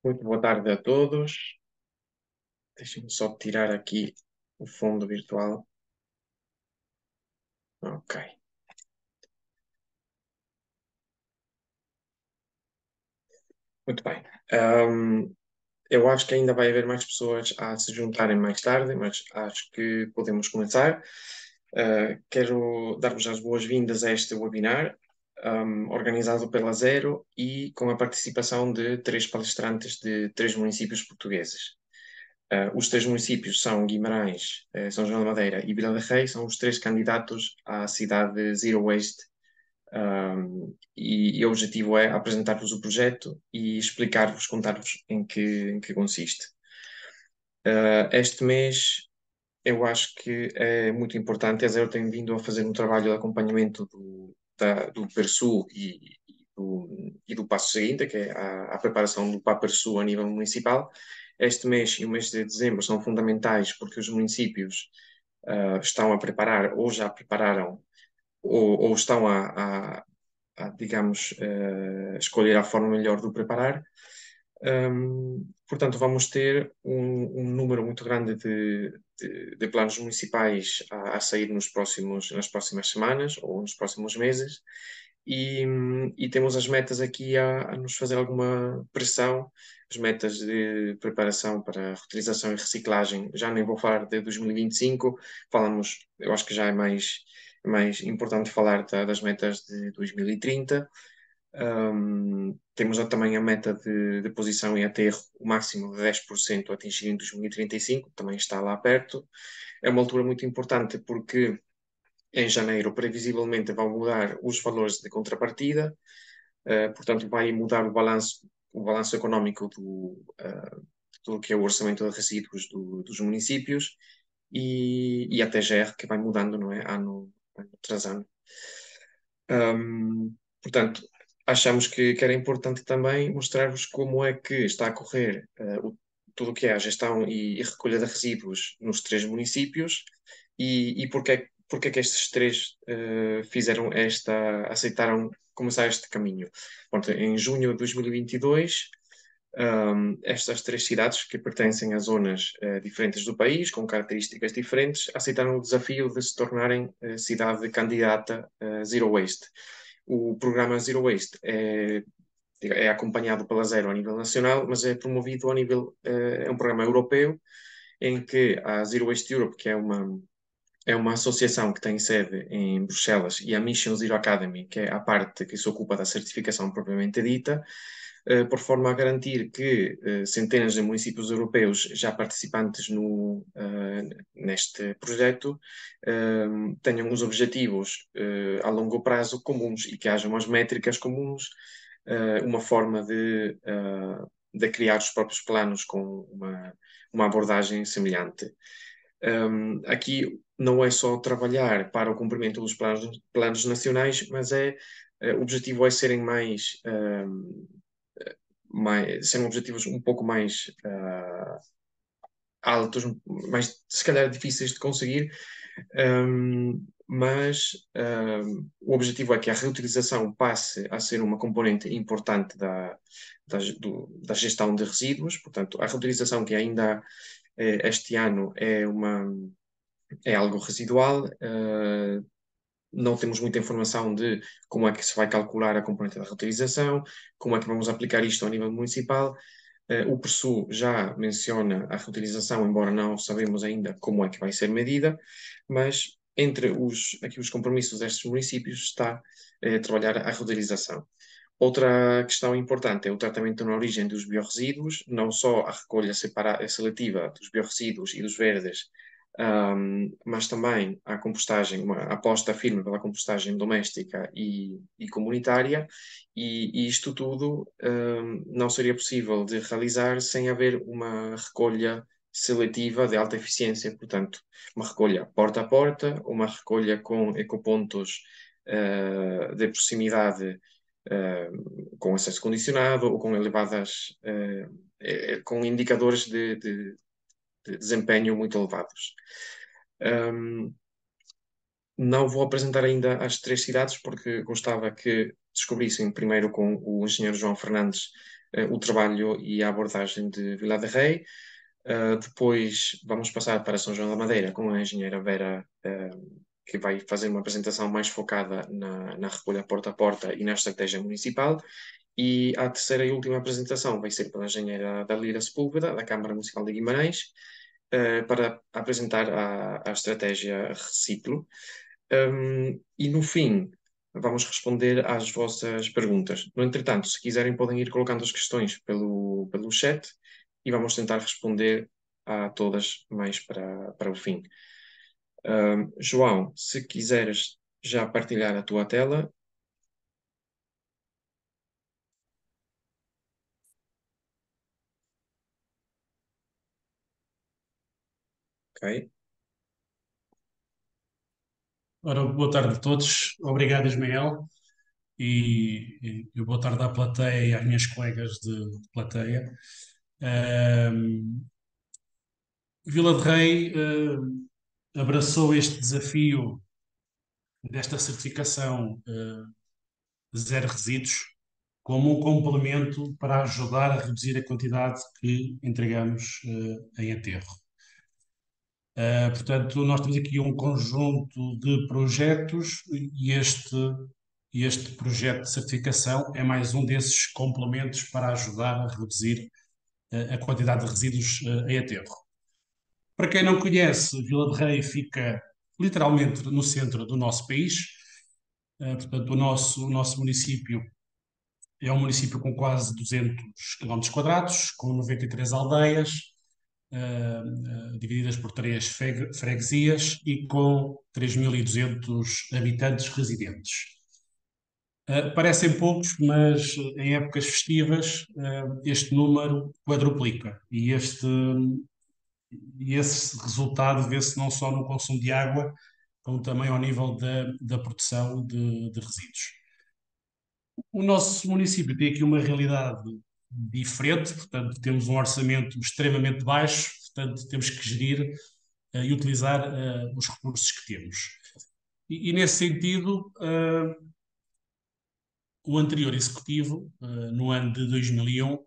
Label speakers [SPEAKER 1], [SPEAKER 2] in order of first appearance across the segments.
[SPEAKER 1] Muito boa tarde a todos. Deixem-me só tirar aqui o fundo virtual. Ok, muito bem. Eu acho que ainda vai haver mais pessoas a se juntarem mais tarde, mas acho que podemos começar. Quero dar-vos as boas-vindas a este webinar, organizado pela Zero e com a participação de três palestrantes de três municípios portugueses. Os três municípios são Guimarães, São João da Madeira e Vila de Rei, são os três candidatos à cidade Zero Waste. E o objetivo é apresentar-vos o projeto e explicar-vos, contar-vos em que consiste. Este mês eu acho que é muito importante. A Zero tem vindo a fazer um trabalho de acompanhamento do PERSU e do passo seguinte, que é a preparação do PAPERSU a nível municipal. Este mês e o mês de dezembro são fundamentais porque os municípios estão a preparar ou já prepararam ou estão digamos, escolher a forma melhor de o preparar. Portanto, vamos ter um número muito grande de planos municipais a sair nas próximas semanas ou nos próximos meses. E temos as metas aqui a nos fazer alguma pressão, as metas de preparação para reutilização e reciclagem. Já nem vou falar de 2025, falamos, eu acho que já é mais importante falar das metas de 2030. Temos também a meta de posição em aterro, o máximo de 10% a atingir em 2035, também está lá perto. É uma altura muito importante porque em janeiro, previsivelmente, vão mudar os valores de contrapartida, portanto, vai mudar o balanço económico do que é o orçamento de resíduos dos municípios e a TGR, que vai mudando, não é? Ano tras ano. Portanto, achamos que era importante também mostrar-vos como é que está a correr tudo o que é a gestão e recolha de resíduos nos três municípios e porque é que estes três aceitaram começar este caminho. Pronto, em junho de 2022, estas três cidades, que pertencem a zonas diferentes do país, com características diferentes, aceitaram o desafio de se tornarem cidade candidata Zero Waste. O programa Zero Waste é acompanhado pela Zero a nível nacional, mas é promovido a nível, é um programa europeu, em que a Zero Waste Europe, que é uma associação que tem sede em Bruxelas, e a Mission Zero Academy, que é a parte que se ocupa da certificação propriamente dita, por forma a garantir que centenas de municípios europeus já participantes neste projeto tenham os objetivos a longo prazo comuns e que haja umas métricas comuns, uma forma de criar os próprios planos com uma abordagem semelhante. Aqui não é só trabalhar para o cumprimento dos planos nacionais, mas o objetivo é serem serem objetivos um pouco mais altos, mais se calhar difíceis de conseguir, mas o objetivo é que a reutilização passe a ser uma componente importante da gestão de resíduos. Portanto, a reutilização que ainda este ano é algo residual. Não temos muita informação de como é que se vai calcular a componente da reutilização, como é que vamos aplicar isto ao nível municipal. O PRSU já menciona a reutilização, embora não sabemos ainda como é que vai ser medida, mas entre aqui os compromissos destes municípios está trabalhar a reutilização. Outra questão importante é o tratamento na origem dos biorresíduos, não só a recolha seletiva dos biorresíduos e dos verdes, mas também a compostagem, uma aposta firme pela compostagem doméstica e comunitária, e isto tudo não seria possível de realizar sem haver uma recolha seletiva de alta eficiência, portanto, uma recolha porta a porta, uma recolha com ecopontos de proximidade com acesso condicionado ou com com indicadores de desempenho muito elevados. Não vou apresentar ainda as três cidades porque gostava que descobrissem primeiro com o engenheiro João Fernandes o trabalho e a abordagem de Vila de Rei. Depois vamos passar para São João da Madeira com a engenheira Vera, que vai fazer uma apresentação mais focada na recolha porta a porta e na estratégia municipal. E a terceira e última apresentação vai ser pela engenheira Dalila Sepúlveda, da Câmara Municipal de Guimarães, para apresentar a estratégia Reciclo. E no fim, vamos responder às vossas perguntas. No entretanto, se quiserem, podem ir colocando as questões pelo chat e vamos tentar responder a todas mais para o fim. João, se quiseres já partilhar a tua tela. Ok.
[SPEAKER 2] Ora, boa tarde a todos. Obrigado, Ismael, e boa tarde à plateia e às minhas colegas de plateia. Ahm, Vila de Rei abraçou este desafio desta certificação zero resíduos como um complemento para ajudar a reduzir a quantidade que entregamos em aterro. Portanto, nós temos aqui um conjunto de projetos e este projeto de certificação é mais um desses complementos para ajudar a reduzir a quantidade de resíduos em aterro. Para quem não conhece, Vila de Rei fica literalmente no centro do nosso país. Portanto, o nosso município é um município com quase 200 quilómetros quadrados, com 93 aldeias, divididas por três freguesias e com 3.200 habitantes residentes. Parecem poucos, mas em épocas festivas este número quadruplica e esse resultado vê-se não só no consumo de água, como também ao nível da produção de resíduos. O nosso município tem aqui uma realidade diferente, portanto, temos um orçamento extremamente baixo, portanto, temos que gerir e utilizar os recursos que temos. E nesse sentido, o anterior executivo, no ano de 2001,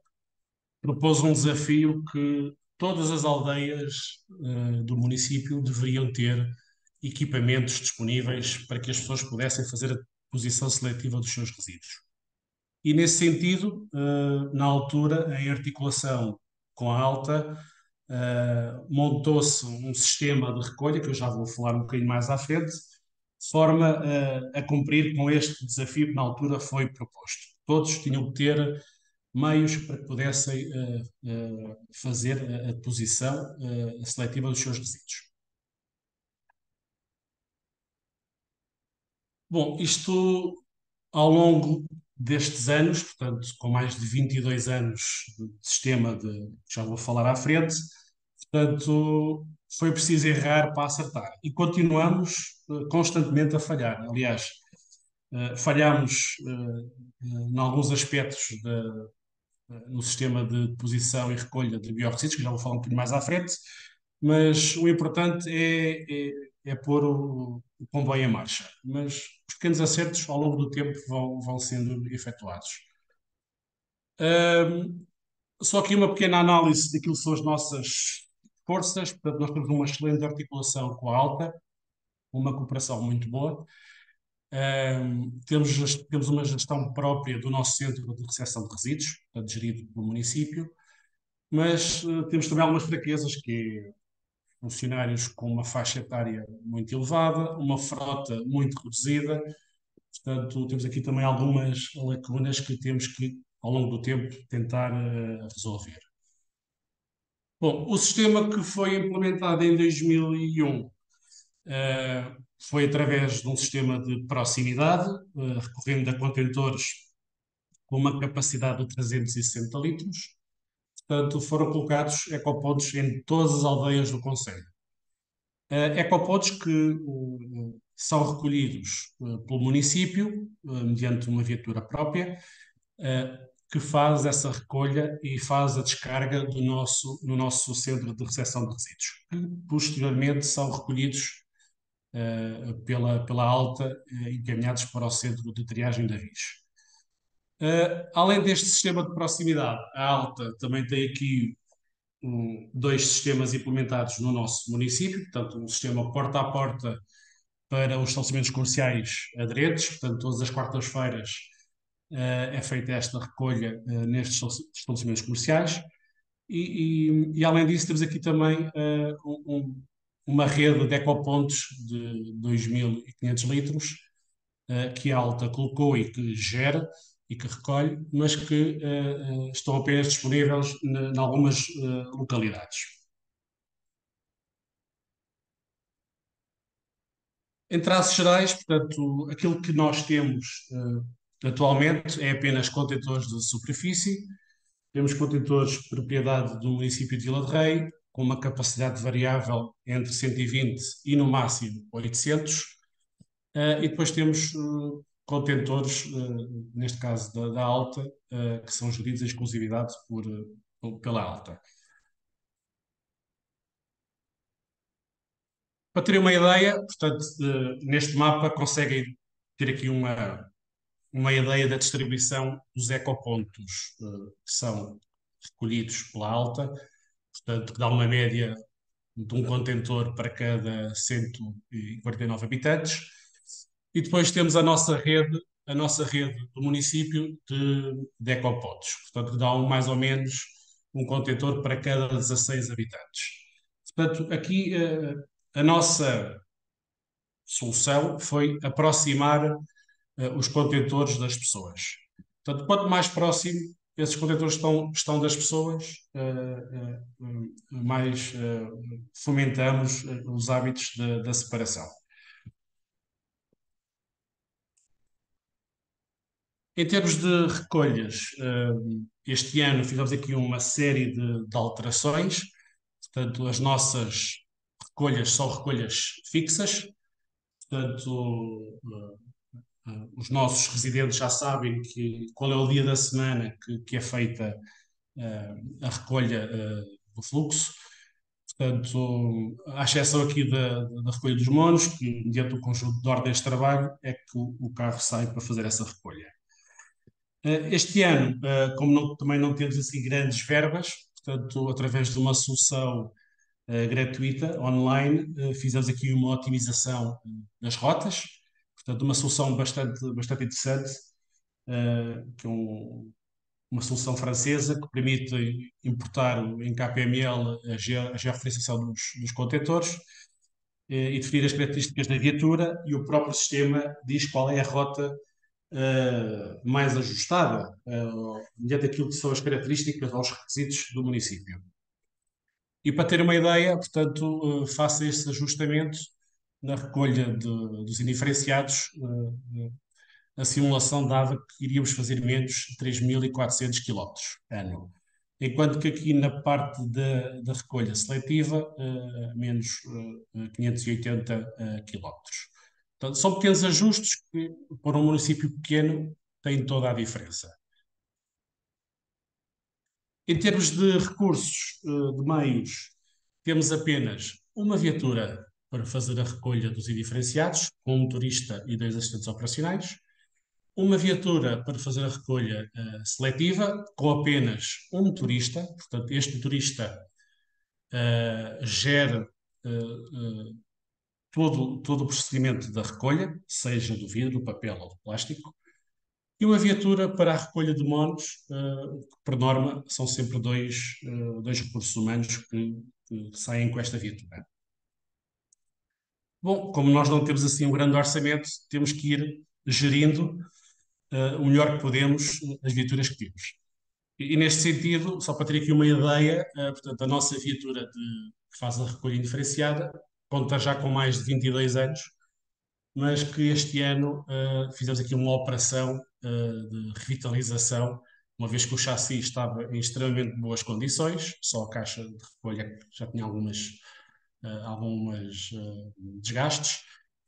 [SPEAKER 2] propôs um desafio que todas as aldeias do município deveriam ter equipamentos disponíveis para que as pessoas pudessem fazer a deposição seletiva dos seus resíduos. E nesse sentido, na altura, em articulação com a Alta, montou-se um sistema de recolha, que eu já vou falar um bocadinho mais à frente, de forma a cumprir com este desafio que na altura foi proposto. Todos tinham que ter meios para que pudessem fazer a deposição seletiva dos seus resíduos. Bom, isto ao longo destes anos, portanto, com mais de 22 anos de sistema que já vou falar à frente, portanto, foi preciso errar para acertar. E continuamos constantemente a falhar. Aliás, falhamos em alguns aspectos no sistema de deposição e recolha de biorresíduos, que já vou falar um bocadinho mais à frente, mas o importante é pôr o comboio em marcha. Mas os pequenos acertos ao longo do tempo vão sendo efetuados. Ahm, Só aqui uma pequena análise daquilo que são as nossas forças. Portanto, nós temos uma excelente articulação com a Alta, uma cooperação muito boa. Temos uma gestão própria do nosso centro de recepção de resíduos, portanto, gerido pelo município, mas temos também algumas fraquezas, que é funcionários com uma faixa etária muito elevada, uma frota muito reduzida. Portanto, temos aqui também algumas lacunas que temos que, ao longo do tempo, tentar resolver. Bom, o sistema que foi implementado em 2001 foi através de um sistema de proximidade, recorrendo a contentores com uma capacidade de 360 litros. Portanto, foram colocados ecopontos em todas as aldeias do concelho. Ecopontos que são recolhidos pelo município, mediante uma viatura própria, que faz essa recolha e faz a descarga no nosso centro de recepção de resíduos, que posteriormente são recolhidos pela Alta, encaminhados para o centro de triagem de avisos. Além deste sistema de proximidade, a Alta também tem aqui dois sistemas implementados no nosso município, portanto, um sistema porta a porta para os estabelecimentos comerciais aderentes, portanto, todas as quartas-feiras é feita esta recolha nestes estabelecimentos comerciais. E, além disso, temos aqui também uma rede de ecopontos de 2.500 litros, que a Alta colocou e que gera e que recolhe, mas que estão apenas disponíveis em algumas localidades. Em traços gerais, portanto, aquilo que nós temos atualmente é apenas contentores de superfície. Temos contentores de propriedade do município de Vila de Rei, com uma capacidade variável entre 120 e no máximo 800. E depois temos contentores, neste caso da Alta, que são geridos em exclusividade pela Alta. Para terem uma ideia, portanto, neste mapa conseguem ter aqui uma ideia da distribuição dos ecopontos que são recolhidos pela Alta, portanto, que dá uma média de um contentor para cada 149 habitantes. E depois temos a nossa rede do município de ecopontos, portanto, que dá mais ou menos um contentor para cada 16 habitantes. Portanto, aqui a nossa solução foi aproximar os contentores das pessoas. Portanto, quanto mais próximo esses contentores estão das pessoas, mais fomentamos os hábitos da separação. Em termos de recolhas, este ano fizemos aqui uma série de alterações. Portanto, as nossas recolhas são recolhas fixas. Portanto, os nossos residentes já sabem qual é o dia da semana que é feita a recolha do fluxo. Portanto, à exceção aqui da recolha dos monos, que mediante o conjunto de ordens de trabalho é que o carro sai para fazer essa recolha. Este ano, como também não temos assim grandes verbas, portanto, através de uma solução gratuita, online, fizemos aqui uma otimização das rotas, portanto, uma solução bastante interessante, que é uma solução francesa que permite importar em KPML a georreferenciação dos contentores e definir as características da viatura, e o próprio sistema diz qual é a rota mais ajustada, mediante aquilo que são as características aos requisitos do município. E para ter uma ideia, portanto, faça este ajustamento na recolha dos indiferenciados, a simulação dava que iríamos fazer menos de 3.400 km ano. Enquanto que aqui na parte da recolha seletiva, menos 580 km. Portanto, são pequenos ajustes que, para um município pequeno, têm toda a diferença. Em termos de recursos, de meios, temos apenas uma viatura para fazer a recolha dos indiferenciados, com um motorista e 2 assistentes operacionais, uma viatura para fazer a recolha seletiva, com apenas um motorista. Portanto, este motorista gera todo o procedimento da recolha, seja do vidro, do papel ou do plástico, e uma viatura para a recolha de monos, que por norma são sempre dois recursos humanos que saem com esta viatura. Bom, como nós não temos assim um grande orçamento, temos que ir gerindo o melhor que podemos as viaturas que temos. E neste sentido, só para ter aqui uma ideia, portanto, a nossa viatura que faz a recolha indiferenciada conta já com mais de 22 anos, mas que este ano fizemos aqui uma operação de revitalização, uma vez que o chassi estava em extremamente boas condições, só a caixa de recolha já tinha algumas desgastes,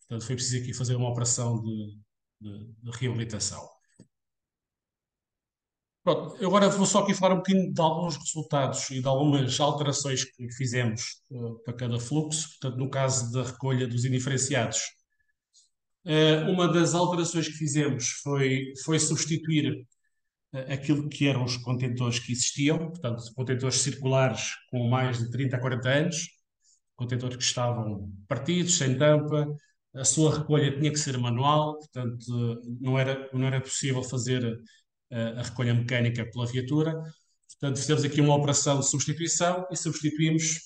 [SPEAKER 2] portanto foi preciso aqui fazer uma operação de reabilitação. Pronto, eu agora vou só aqui falar um bocadinho de alguns resultados e de algumas alterações que fizemos para cada fluxo. Portanto, no caso da recolha dos indiferenciados, uma das alterações que fizemos foi substituir aquilo que eram os contentores que existiam, portanto, contentores circulares com mais de 30 a 40 anos, contentores que estavam partidos, sem tampa, a sua recolha tinha que ser manual, portanto, não era possível fazer a recolha mecânica pela viatura. Portanto, fizemos aqui uma operação de substituição e substituímos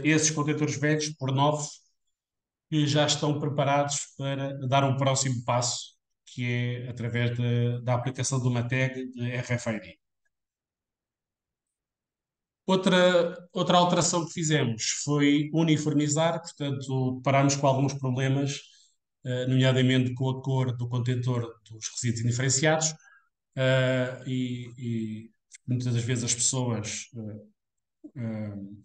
[SPEAKER 2] esses contentores velhos por novos que já estão preparados para dar um próximo passo, que é através da aplicação de uma tag de RFID. Outra alteração que fizemos foi uniformizar, portanto, parámos com alguns problemas, nomeadamente com a cor do contentor dos resíduos indiferenciados, e muitas das vezes as pessoas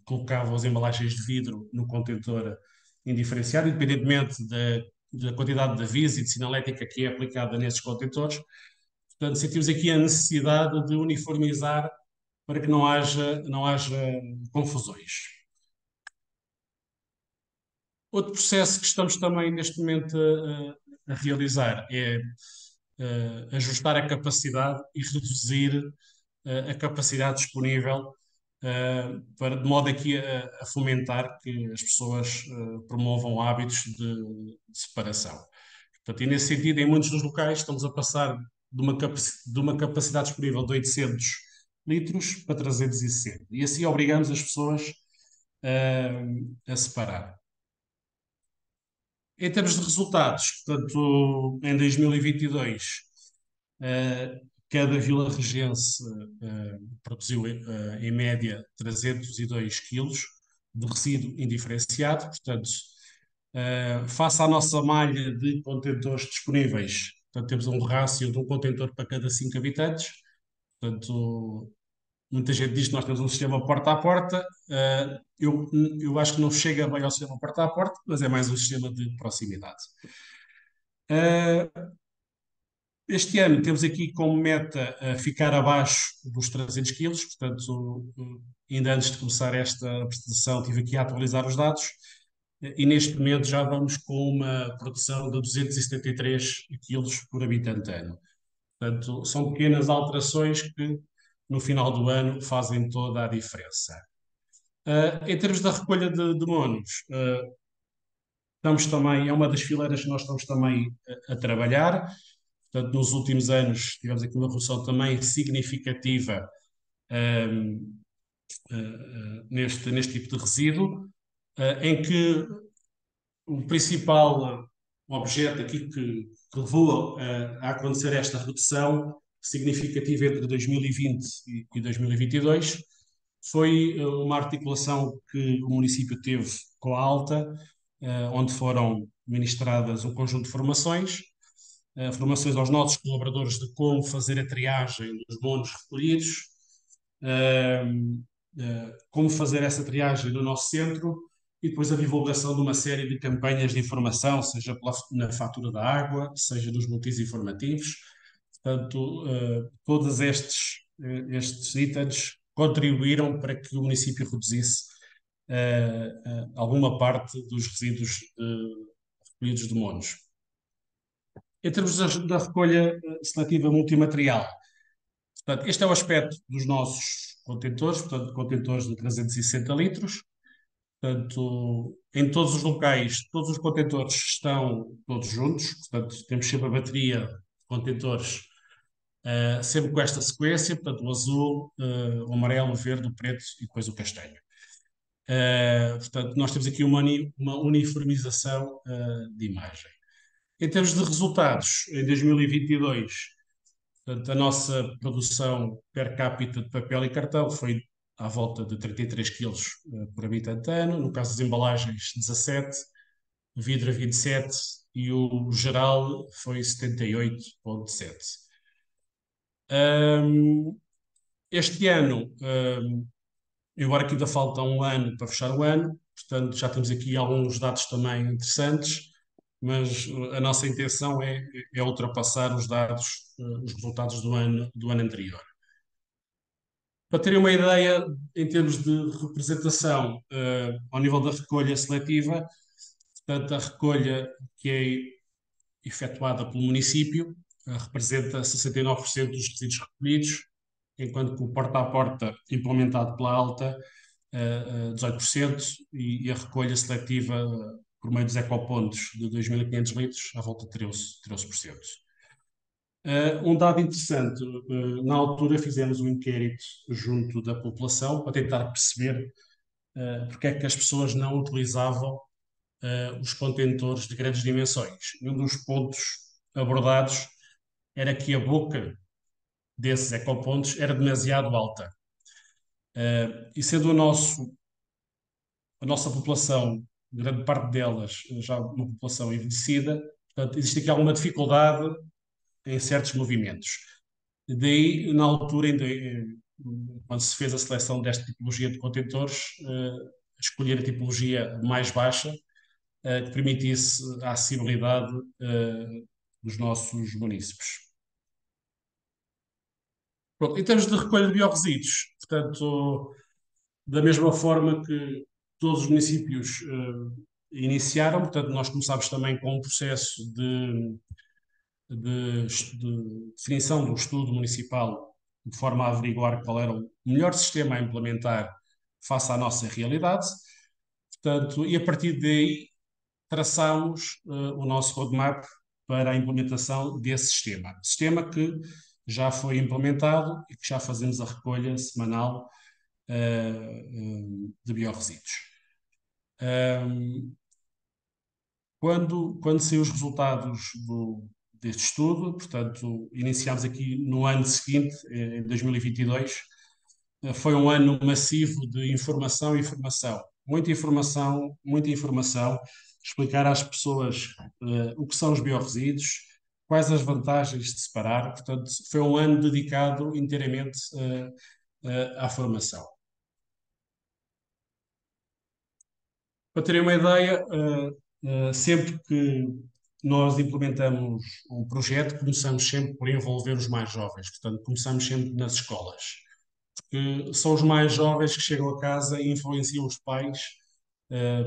[SPEAKER 2] colocavam as embalagens de vidro no contentor indiferenciado, independentemente da quantidade de aviso e de sinalética que é aplicada nesses contentores. Portanto, sentimos aqui a necessidade de uniformizar para que não haja confusões. Outro processo que estamos também neste momento a realizar é ajustar a capacidade e reduzir a capacidade disponível, de modo aqui a fomentar que as pessoas promovam hábitos de separação. Portanto, e nesse sentido, em muitos dos locais estamos a passar de uma capacidade disponível de 800 litros para 360. E assim obrigamos as pessoas a separar. Em termos de resultados, portanto, em 2022, cada vila regense produziu, em média, 302 quilos de resíduo indiferenciado. Portanto, face à nossa malha de contentores disponíveis, portanto, temos um rácio de um contentor para cada 5 habitantes. Portanto, muita gente diz que nós temos um sistema porta a porta. Eu acho que não chega bem ao sistema porta a porta, mas é mais um sistema de proximidade. Este ano temos aqui como meta ficar abaixo dos 300 quilos, portanto, ainda antes de começar esta apresentação, tive aqui a atualizar os dados, e neste momento já vamos com uma produção de 273 quilos por habitante ano. Portanto, são pequenas alterações que no final do ano fazem toda a diferença. Em termos da recolha de monos, estamos também, é uma das fileiras que nós estamos também a trabalhar. Portanto, nos últimos anos tivemos aqui uma redução também significativa neste tipo de resíduo, em que o principal objeto aqui que levou a acontecer esta redução significativa entre 2020 e 2022 foi uma articulação que o município teve com a ALTA, onde foram ministradas um conjunto de formações aos nossos colaboradores de como fazer a triagem dos monos recolhidos, como fazer essa triagem no nosso centro e depois a divulgação de uma série de campanhas de informação, seja na fatura da água, seja nos boletins informativos. Portanto, todos estes itens contribuíram para que o município reduzisse alguma parte dos resíduos recolhidos de monos. Em termos da recolha seletiva multimaterial, portanto, este é o aspecto dos nossos contentores, portanto, contentores de 360 litros. Portanto, em todos os locais, todos os contentores estão todos juntos, portanto, temos sempre a bateria de contentores, sempre com esta sequência, portanto, o azul, o amarelo, o verde, o preto e depois o castanho. Portanto, nós temos aqui uma uniformização de imagem. Em termos de resultados, em 2022, portanto, a nossa produção per capita de papel e cartão foi à volta de 33 quilos por habitante ano. No caso das embalagens, 17, vidro 27 e o geral foi 78,7. Este ano, embora aqui ainda falta um ano para fechar o ano, portanto, já temos aqui alguns dados também interessantes, mas a nossa intenção é ultrapassar os dados, os resultados do ano anterior. Para terem uma ideia, em termos de representação, ao nível da recolha seletiva, portanto, a recolha que é efetuada pelo município representa 69% dos resíduos recolhidos, enquanto que o porta a porta implementado pela Alta, 18%, e a recolha seletiva por meio dos ecopontos de 2.500 litros à volta de 13%. Um dado interessante, na altura fizemos um inquérito junto da população para tentar perceber porque é que as pessoas não utilizavam os contentores de grandes dimensões. E um dos pontos abordados era que a boca desses ecopontos era demasiado alta. E sendo a nossa população, grande parte delas, já uma população envelhecida, portanto, existe aqui alguma dificuldade em certos movimentos. Daí, na altura, quando se fez a seleção desta tipologia de contentores, escolher a tipologia mais baixa, que permitisse a acessibilidade dos nossos munícipes. Pronto, em termos de recolha de biorresíduos, portanto, da mesma forma que todos os municípios iniciaram, portanto, nós começámos também com um processo de definição do estudo municipal, de forma a averiguar qual era o melhor sistema a implementar face à nossa realidade. Portanto, e a partir daí traçámos o nosso roadmap para a implementação desse sistema. Sistema que já foi implementado e que já fazemos a recolha semanal de biorresíduos. Quando saíram os resultados deste estudo, portanto, iniciámos aqui no ano seguinte, em 2022, foi um ano massivo de informação e informação. Muita informação, explicar às pessoas o que são os biorresíduos, quais as vantagens de separar. Portanto, foi um ano dedicado inteiramente à formação. Para terem uma ideia, sempre que nós implementamos um projeto, começamos sempre por envolver os mais jovens. Portanto, começamos sempre nas escolas, porque são os mais jovens que chegam a casa e influenciam os pais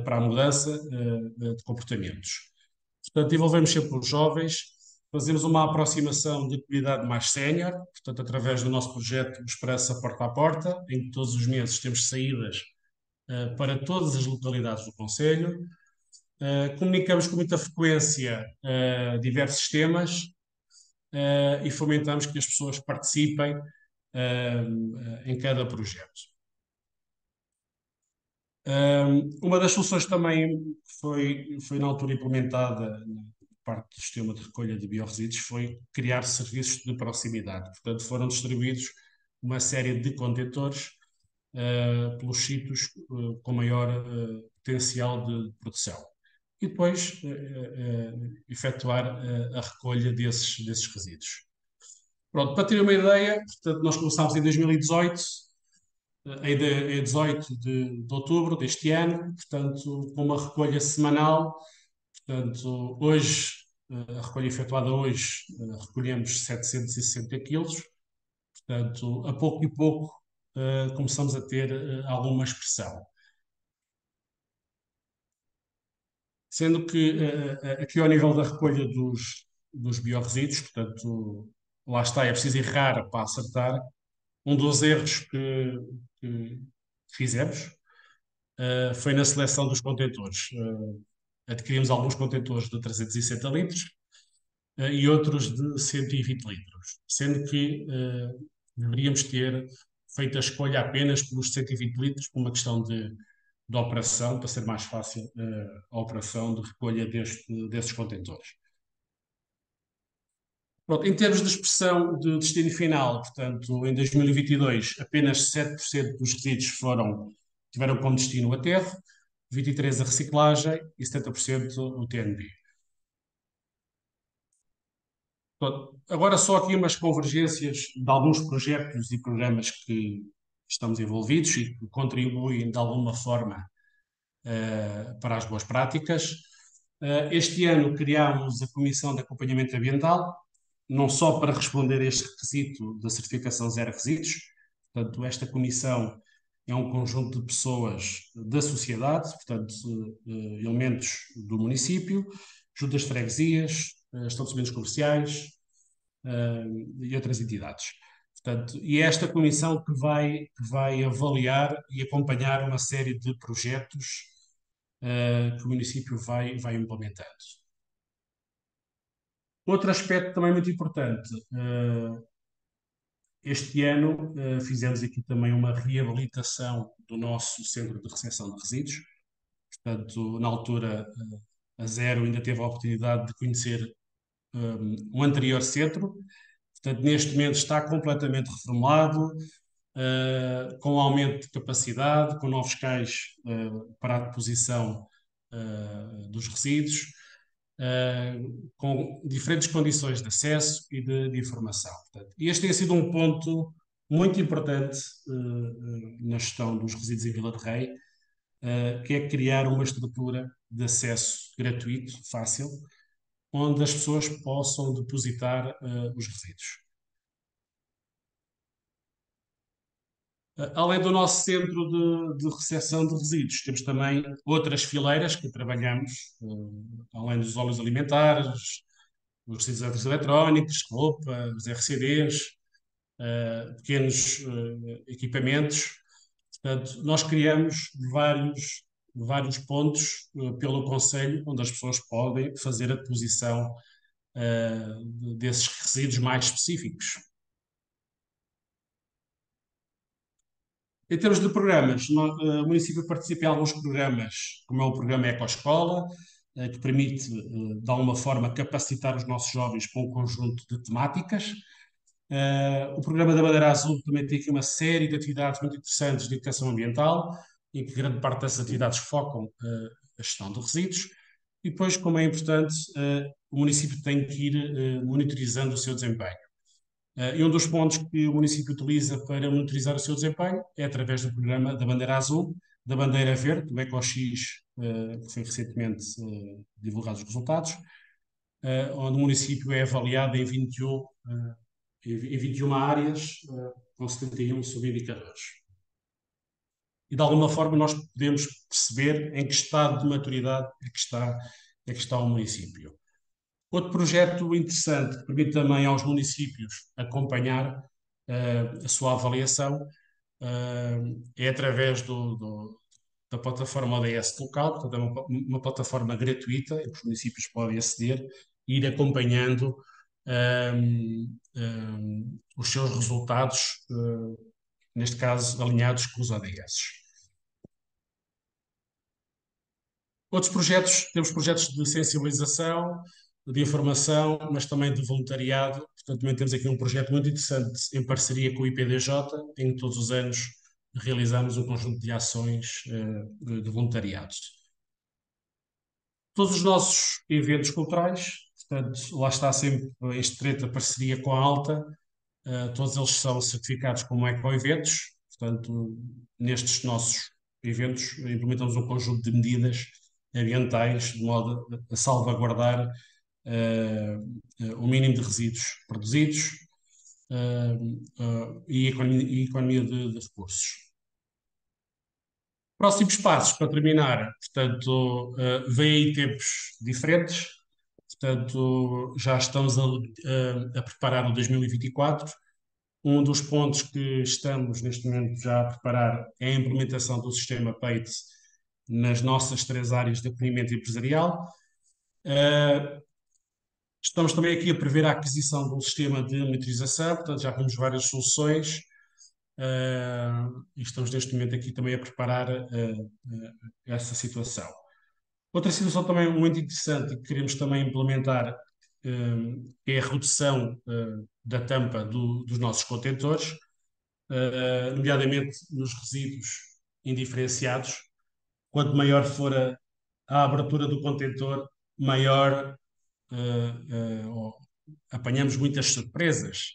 [SPEAKER 2] para a mudança de comportamentos. Portanto, envolvemos sempre os jovens, fazemos uma aproximação de comunidade mais sénior, portanto, através do nosso projeto Expressa Porta a Porta, em que todos os meses temos saídas para todas as localidades do concelho. Comunicamos com muita frequência diversos temas e fomentamos que as pessoas participem em cada projeto. Uma das soluções também que foi na altura implementada na parte do sistema de recolha de biorresíduos foi criar serviços de proximidade. Portanto, foram distribuídos uma série de contentores pelos sítios com maior potencial de produção. E depois efetuar a recolha desses resíduos. Pronto, para ter uma ideia, portanto, nós começámos em 2018, em 18 de outubro deste ano, portanto, com uma recolha semanal. Portanto, hoje, a recolha efetuada hoje, recolhemos 760 quilos. Portanto, a pouco e pouco, começamos a ter alguma expressão. Sendo que aqui ao nível da recolha dos biorresíduos, portanto, lá está, é preciso errar para acertar. Um dos erros que fizemos foi na seleção dos contentores. Adquirimos alguns contentores de 360 litros e outros de 120 litros, sendo que deveríamos ter feito a escolha apenas pelos 120 litros por uma questão de operação, para ser mais fácil a operação de recolha desses contentores. Pronto, em termos de expressão de destino final, portanto, em 2022, apenas 7% dos resíduos tiveram como destino o aterro, 23% a reciclagem e 70% o TNB. Pronto, agora só aqui umas convergências de alguns projetos e programas que estamos envolvidos e que contribuem de alguma forma para as boas práticas. Este ano criámos a Comissão de Acompanhamento Ambiental, não só para responder a este requisito da certificação zero resíduos. Portanto, esta comissão é um conjunto de pessoas da sociedade, portanto, elementos do município, juntas de freguesias, estabelecimentos comerciais e outras entidades. Portanto, e é esta comissão que vai avaliar e acompanhar uma série de projetos que o município vai implementando. Outro aspecto também muito importante, este ano fizemos aqui também uma reabilitação do nosso centro de recepção de resíduos. Portanto, na altura, a Zero ainda teve a oportunidade de conhecer o anterior centro. Portanto, neste momento está completamente reformulado, com aumento de capacidade, com novos cais para a deposição dos resíduos, com diferentes condições de acesso e de informação. Portanto, este tem sido um ponto muito importante na gestão dos resíduos em Vila de Rei, que é criar uma estrutura de acesso gratuito, fácil, onde as pessoas possam depositar os resíduos. Além do nosso centro de recepção de resíduos, temos também outras fileiras que trabalhamos, além dos óleos alimentares, os resíduos eletrónicos, roupa, os RCDs, pequenos equipamentos. Portanto, nós criamos vários pontos pelo Conselho onde as pessoas podem fazer a deposição desses resíduos mais específicos. Em termos de programas, o município participa em alguns programas, como é o programa Ecoescola, que permite, de alguma forma, capacitar os nossos jovens com um conjunto de temáticas. O programa da Bandeira Azul também tem aqui uma série de atividades muito interessantes de educação ambiental, em que grande parte dessas atividades focam a gestão de resíduos. E depois, como é importante, o município tem que ir monitorizando o seu desempenho. E um dos pontos que o município utiliza para monitorizar o seu desempenho é através do programa da Bandeira Azul, da Bandeira Verde, do EcoX, que foi recentemente divulgados os resultados, onde o município é avaliado em 21 áreas, com 71 subindicadores. E de alguma forma nós podemos perceber em que estado de maturidade é que está o município. Outro projeto interessante que permite também aos municípios acompanhar a sua avaliação é através da plataforma ODS local. Portanto, é uma plataforma gratuita em que os municípios podem aceder e ir acompanhando os seus resultados, neste caso alinhados com os ODS. Outros projetos, temos projetos de sensibilização, de informação, mas também de voluntariado. Portanto, também temos aqui um projeto muito interessante em parceria com o IPDJ, em que todos os anos realizamos um conjunto de ações de voluntariado. Todos os nossos eventos culturais, portanto, lá está sempre em estreita parceria com a ALTA, todos eles são certificados como ecoeventos. Portanto, nestes nossos eventos implementamos um conjunto de medidas ambientais de modo a salvaguardar o mínimo de resíduos produzidos e economia de recursos. Próximos passos, para terminar, portanto, vem aí tempos diferentes, portanto, já estamos a preparar o 2024. Um dos pontos que estamos neste momento já a preparar é a implementação do sistema PAIT nas nossas 3 áreas de acolhimento empresarial. Estamos também aqui a prever a aquisição de um sistema de monitorização, portanto já temos várias soluções e estamos neste momento aqui também a preparar essa situação. Outra situação também muito interessante que queremos também implementar é a redução da tampa dos nossos contentores, nomeadamente nos resíduos indiferenciados. Quanto maior for a abertura do contentor, maior apanhamos muitas surpresas.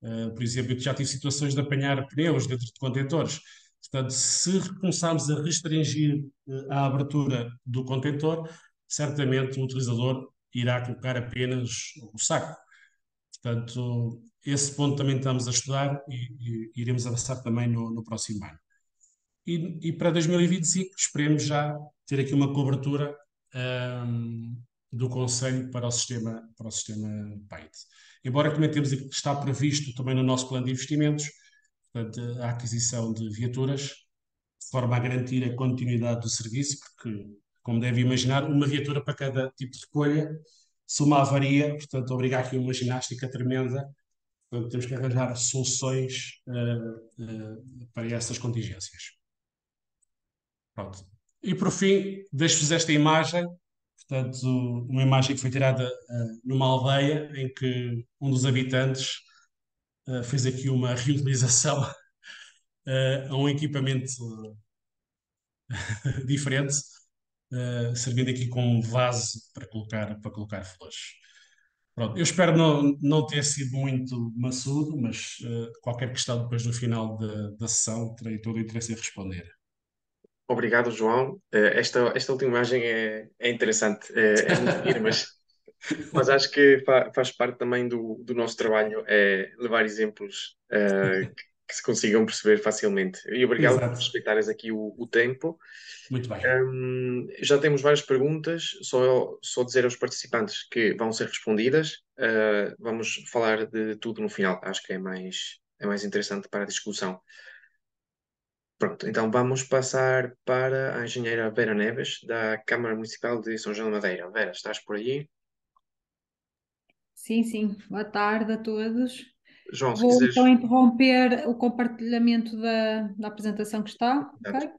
[SPEAKER 2] Por exemplo, eu já tive situações de apanhar pneus dentro de contentores. Portanto, se começarmos a restringir a abertura do contentor, certamente o utilizador irá colocar apenas o saco. Portanto, esse ponto também estamos a estudar e iremos avançar também no próximo ano. E para 2025 esperemos já ter aqui uma cobertura do Conselho para o sistema PAIT. embora também está previsto também no nosso plano de investimentos, portanto, a aquisição de viaturas, de forma a garantir a continuidade do serviço, porque, como deve imaginar, uma viatura para cada tipo de recolha, se uma avaria, portanto, obriga aqui uma ginástica tremenda. Portanto, temos que arranjar soluções para essas contingências. Pronto. E por fim, deixo-vos esta imagem, portanto, uma imagem que foi tirada numa aldeia em que um dos habitantes fez aqui uma reutilização a um equipamento diferente, servindo aqui como vaso para colocar flores. Pronto, eu espero não ter sido muito maçudo, mas qualquer questão depois no final da sessão terei todo o interesse em responder.
[SPEAKER 1] Obrigado, João. Esta última imagem é interessante, é muito giro, mas acho que faz parte também do nosso trabalho, é levar exemplos que se consigam perceber facilmente. E obrigado por
[SPEAKER 2] Exato.
[SPEAKER 1] respeitares aqui o tempo.
[SPEAKER 2] Muito bem.
[SPEAKER 1] Já temos várias perguntas, só dizer aos participantes que vão ser respondidas. Vamos falar de tudo no final, acho que é mais interessante para a discussão. Pronto, então vamos passar para a engenheira Vera Neves, da Câmara Municipal de São João da Madeira. Vera, estás por aí?
[SPEAKER 3] Sim, sim. Boa tarde a todos.
[SPEAKER 1] João, se
[SPEAKER 3] Vou
[SPEAKER 1] quiseres.
[SPEAKER 3] então interromper o compartilhamento da apresentação que está, ok?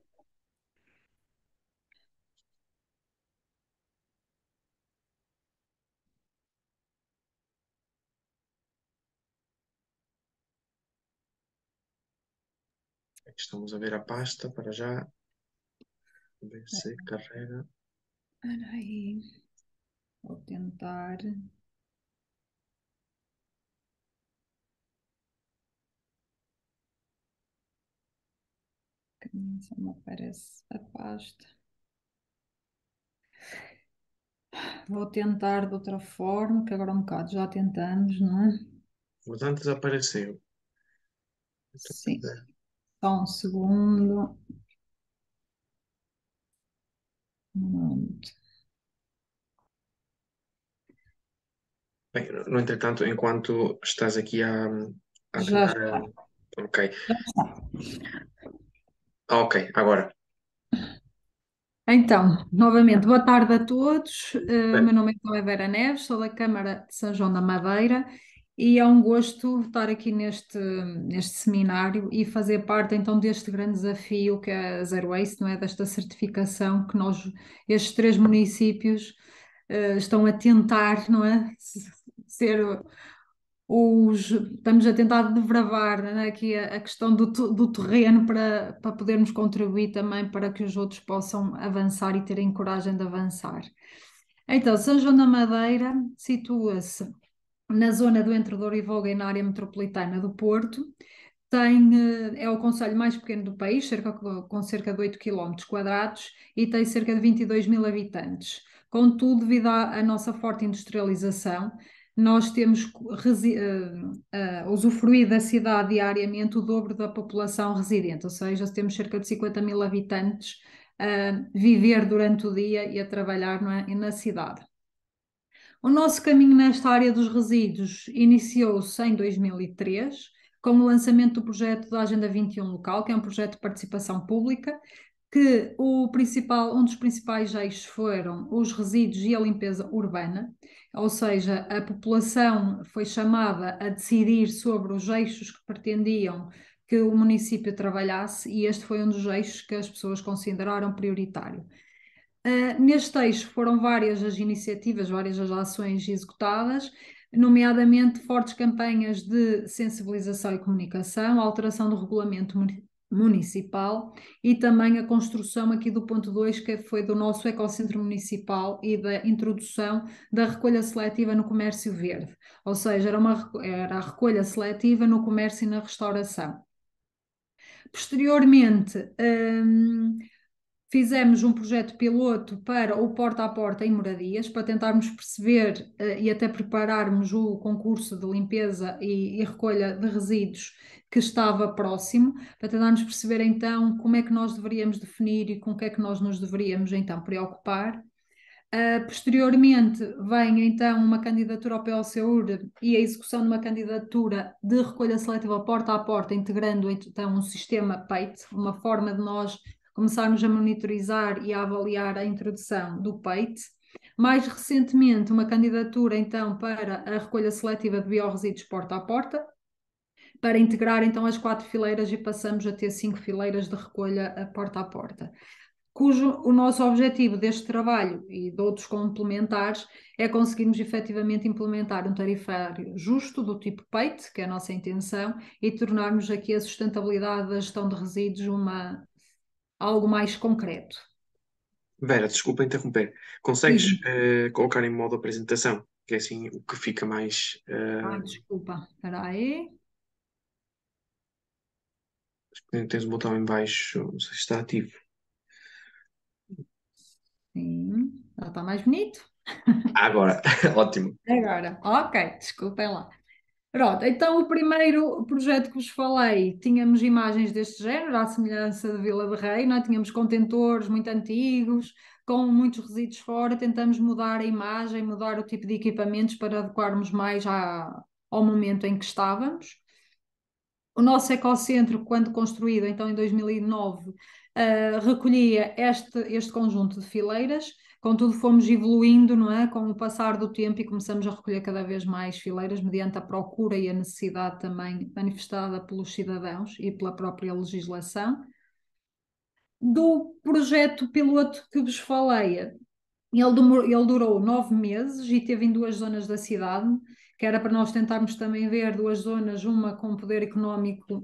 [SPEAKER 1] Estamos a ver a pasta para já. Ver se carrega.
[SPEAKER 3] Ora aí, vou tentar. Que só me aparece a pasta. Vou tentar de outra forma, que agora um bocado já tentamos, não é?
[SPEAKER 1] Portanto, desapareceu.
[SPEAKER 3] Sim. Só um segundo. Pronto.
[SPEAKER 1] Bem, no entretanto, enquanto estás aqui a
[SPEAKER 3] Já
[SPEAKER 1] tentar.
[SPEAKER 3] está.
[SPEAKER 1] Ok.
[SPEAKER 3] Já está.
[SPEAKER 1] Ok, agora.
[SPEAKER 3] Então, novamente, boa tarde a todos.
[SPEAKER 1] Bem,
[SPEAKER 3] Meu nome é Cláudia Vera Neves, sou da Câmara de São João da Madeira e é um gosto estar aqui neste seminário e fazer parte então deste grande desafio que é a Zero Waste, não é? Desta certificação que estes três municípios, estão a tentar, não é? Ser estamos a tentar desbravar, né, aqui a questão do terreno para podermos contribuir também para que os outros possam avançar e terem coragem de avançar. Então, São João da Madeira situa-se na zona do Entre Douro e Voga e na área metropolitana do Porto. É o concelho mais pequeno do país, com cerca de 8 quilómetros quadrados e tem cerca de 22 mil habitantes. Contudo, devido à nossa forte industrialização, nós temos usufruído da cidade diariamente o dobro da população residente, ou seja, temos cerca de 50 mil habitantes a viver durante o dia e a trabalhar, não é, na cidade. O nosso caminho nesta área dos resíduos iniciou-se em 2003, com o lançamento do projeto da Agenda 21 Local, que é um projeto de participação pública, que um dos principais eixos foram os resíduos e a limpeza urbana, ou seja, a população foi chamada a decidir sobre os eixos que pretendiam que o município trabalhasse e este foi um dos eixos que as pessoas consideraram prioritário. Neste eixo foram várias as iniciativas, várias as ações executadas, nomeadamente fortes campanhas de sensibilização e comunicação, a alteração do regulamento municipal e também a construção aqui do ponto 2, que foi do nosso ecocentro municipal e da introdução da recolha seletiva no comércio verde, ou seja, era a recolha seletiva no comércio e na restauração. Posteriormente, fizemos um projeto piloto para o porta a porta em moradias, para tentarmos perceber e até prepararmos o concurso de limpeza e recolha de resíduos que estava próximo, para tentarmos perceber então como é que nós deveríamos definir e com o que é que nós nos deveríamos então preocupar. Posteriormente vem então uma candidatura ao PLCUR e a execução de uma candidatura de recolha seletiva porta a porta, integrando então um sistema PEIT, uma forma de nós começarmos a monitorizar e a avaliar a introdução do PEIT. Mais recentemente, uma candidatura então para a recolha seletiva de biorresíduos porta a porta, para integrar então as 4 fileiras e passamos a ter 5 fileiras de recolha porta a porta. Cujo o nosso objetivo deste trabalho e de outros complementares é conseguirmos efetivamente implementar um tarifário justo do tipo PEIT, que é a nossa intenção, e tornarmos aqui a sustentabilidade da gestão de resíduos algo mais concreto.
[SPEAKER 1] Vera, desculpa interromper. Consegues colocar em modo apresentação? Que é assim o que fica mais.
[SPEAKER 3] Desculpa, espera aí.
[SPEAKER 1] Tens um botão em baixo, não sei se está ativo.
[SPEAKER 3] Sim, já está mais bonito.
[SPEAKER 1] Agora, ótimo.
[SPEAKER 3] Agora, ok, desculpem lá. Pronto, então o primeiro projeto que vos falei, tínhamos imagens deste género, à semelhança de Vila de Rei, não é? Tínhamos contentores muito antigos, com muitos resíduos fora, tentamos mudar a imagem, mudar o tipo de equipamentos para adequarmos mais ao momento em que estávamos. O nosso ecocentro, quando construído, então em 2009, recolhia este conjunto de fileiras, contudo fomos evoluindo, não é? Com o passar do tempo e começamos a recolher cada vez mais fileiras mediante a procura e a necessidade também manifestada pelos cidadãos e pela própria legislação. Do projeto piloto que vos falei, ele durou 9 meses e teve em 2 zonas da cidade, que era para nós tentarmos também ver 2 zonas, uma com poder económico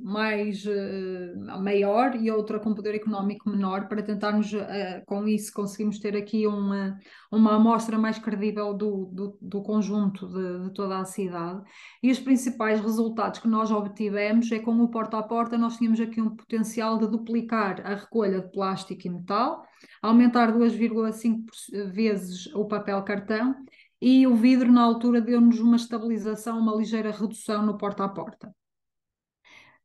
[SPEAKER 3] maior e outra com poder económico menor, para tentarmos, com isso, conseguimos ter aqui uma amostra mais credível do conjunto de toda a cidade. E os principais resultados que nós obtivemos é, com o porta a porta, nós tínhamos aqui um potencial de duplicar a recolha de plástico e metal, aumentar 2,5 vezes o papel cartão, e o vidro na altura deu-nos uma estabilização, uma ligeira redução no porta a porta.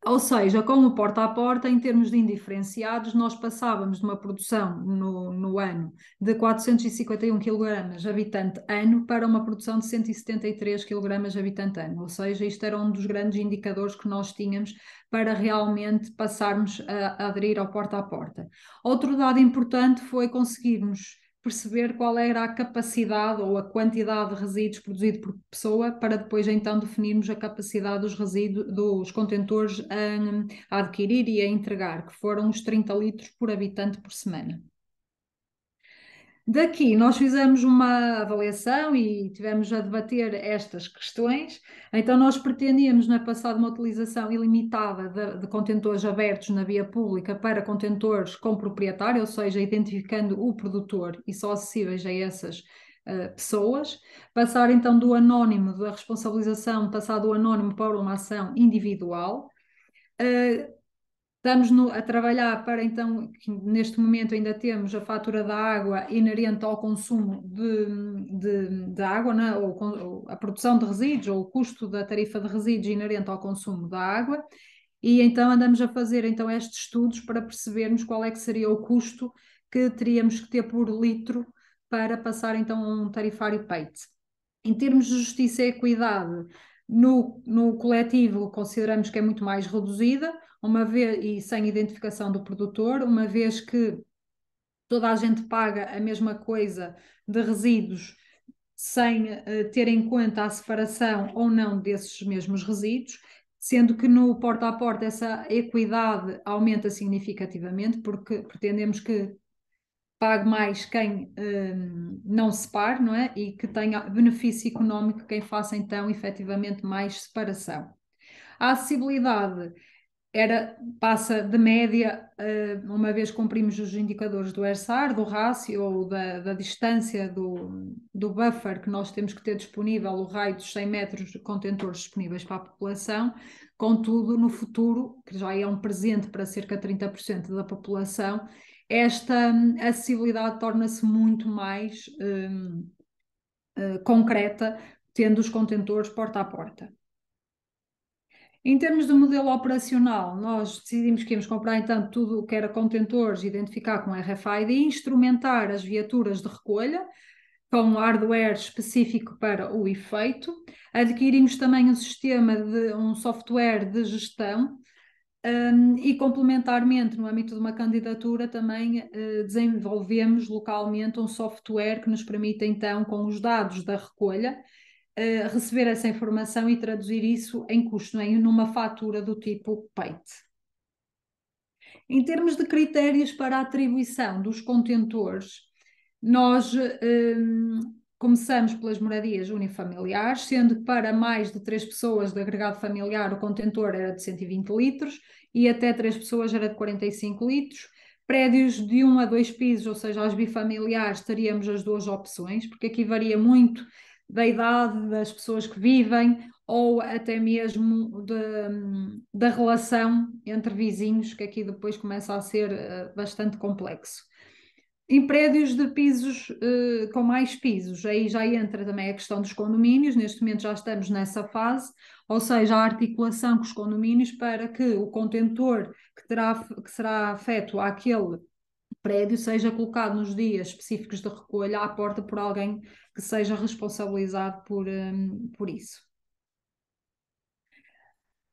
[SPEAKER 3] Ou seja, com o porta a porta, em termos de indiferenciados, nós passávamos de uma produção no ano de 451 kg habitante ano para uma produção de 173 kg habitante ano. Ou seja, isto era um dos grandes indicadores que nós tínhamos para realmente passarmos a aderir ao porta a porta. Outro dado importante foi conseguirmos perceber qual era a capacidade ou a quantidade de resíduos produzido por pessoa, para depois então definirmos a capacidade dos contentores a adquirir e a entregar, que foram os 30 litros por habitante por semana. Daqui nós fizemos uma avaliação e tivemos a debater estas questões. Então nós pretendíamos, na passada, uma utilização ilimitada de contentores abertos na via pública para contentores com proprietário, ou seja, identificando o produtor e só acessíveis a essas pessoas. Passar então do anónimo, da responsabilização, passar do anónimo para uma ação individual. Estamos a trabalhar para então, que neste momento ainda temos a fatura da água inerente ao consumo de água, né? ou a produção de resíduos, ou o custo da tarifa de resíduos inerente ao consumo da água, e então andamos a fazer então estes estudos para percebermos qual é que seria o custo que teríamos que ter por litro para passar então a um tarifário PEIT. Em termos de justiça e equidade, no coletivo consideramos que é muito mais reduzida, uma vez, e sem identificação do produtor, uma vez que toda a gente paga a mesma coisa de resíduos sem ter em conta a separação ou não desses mesmos resíduos, sendo que no porta a porta essa equidade aumenta significativamente, porque pretendemos que pague mais quem não separe, não é? E que tenha benefício económico quem faça então efetivamente mais separação. A acessibilidade passa de média, uma vez cumprimos os indicadores do ERSAR, do rácio ou da distância do buffer que nós temos que ter disponível, o raio dos 100 metros de contentores disponíveis para a população. Contudo, no futuro, que já é um presente para cerca de 30% da população, esta acessibilidade torna-se muito mais concreta, tendo os contentores porta a porta. Em termos de modelo operacional, nós decidimos que íamos comprar então tudo o que era contentores, identificar com RFID, instrumentar as viaturas de recolha, com hardware específico para o efeito. Adquirimos também um software de gestão. E complementarmente, no âmbito de uma candidatura, também desenvolvemos localmente um software que nos permite, então, com os dados da recolha, receber essa informação e traduzir isso em custo, numa fatura do tipo PAIT. Em termos de critérios para a atribuição dos contentores, nós começamos pelas moradias unifamiliares, sendo que para mais de 3 pessoas de agregado familiar o contentor era de 120 litros e até 3 pessoas era de 45 litros. Prédios de 1 a 2 pisos, ou seja, aos bifamiliares, teríamos as duas opções, porque aqui varia muito da idade das pessoas que vivem ou até mesmo da relação entre vizinhos, que aqui depois começa a ser bastante complexo. Em prédios de pisos com mais pisos, aí já entra também a questão dos condomínios, neste momento já estamos nessa fase, ou seja, a articulação com os condomínios para que o contentor que será feito àquele prédio seja colocado nos dias específicos de recolha à porta por alguém que seja responsabilizado por isso.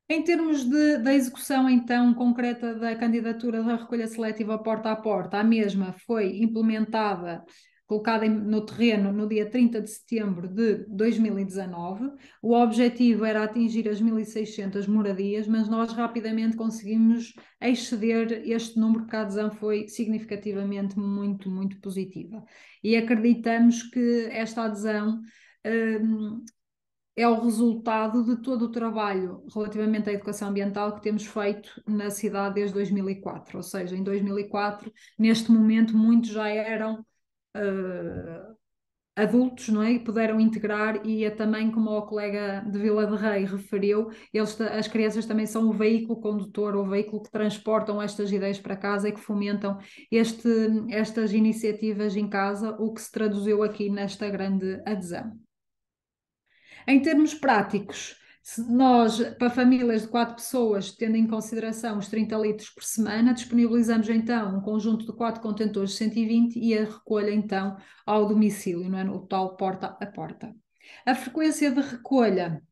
[SPEAKER 3] Em termos da execução, então, concreta da candidatura da recolha seletiva porta a porta, a mesma foi implementada, colocada no terreno no dia 30 de setembro de 2019. O objetivo era atingir as 1.600 moradias, mas nós rapidamente conseguimos exceder este número, porque a adesão foi significativamente muito, muito positiva. E acreditamos que esta adesão é o resultado de todo o trabalho relativamente à educação ambiental que temos feito na cidade desde 2004. Ou seja, em 2004, neste momento, muitos já eram adultos, não é? E puderam integrar e é também, como o colega de Vila de Rei referiu, as crianças também são o veículo condutor, o veículo que transportam estas ideias para casa e que fomentam estas iniciativas em casa, o que se traduziu aqui nesta grande adesão. Em termos práticos, nós, para famílias de 4 pessoas, tendo em consideração os 30 litros por semana, disponibilizamos então um conjunto de 4 contentores de 120 e a recolha então ao domicílio, não é? O tal porta a porta. A frequência de recolha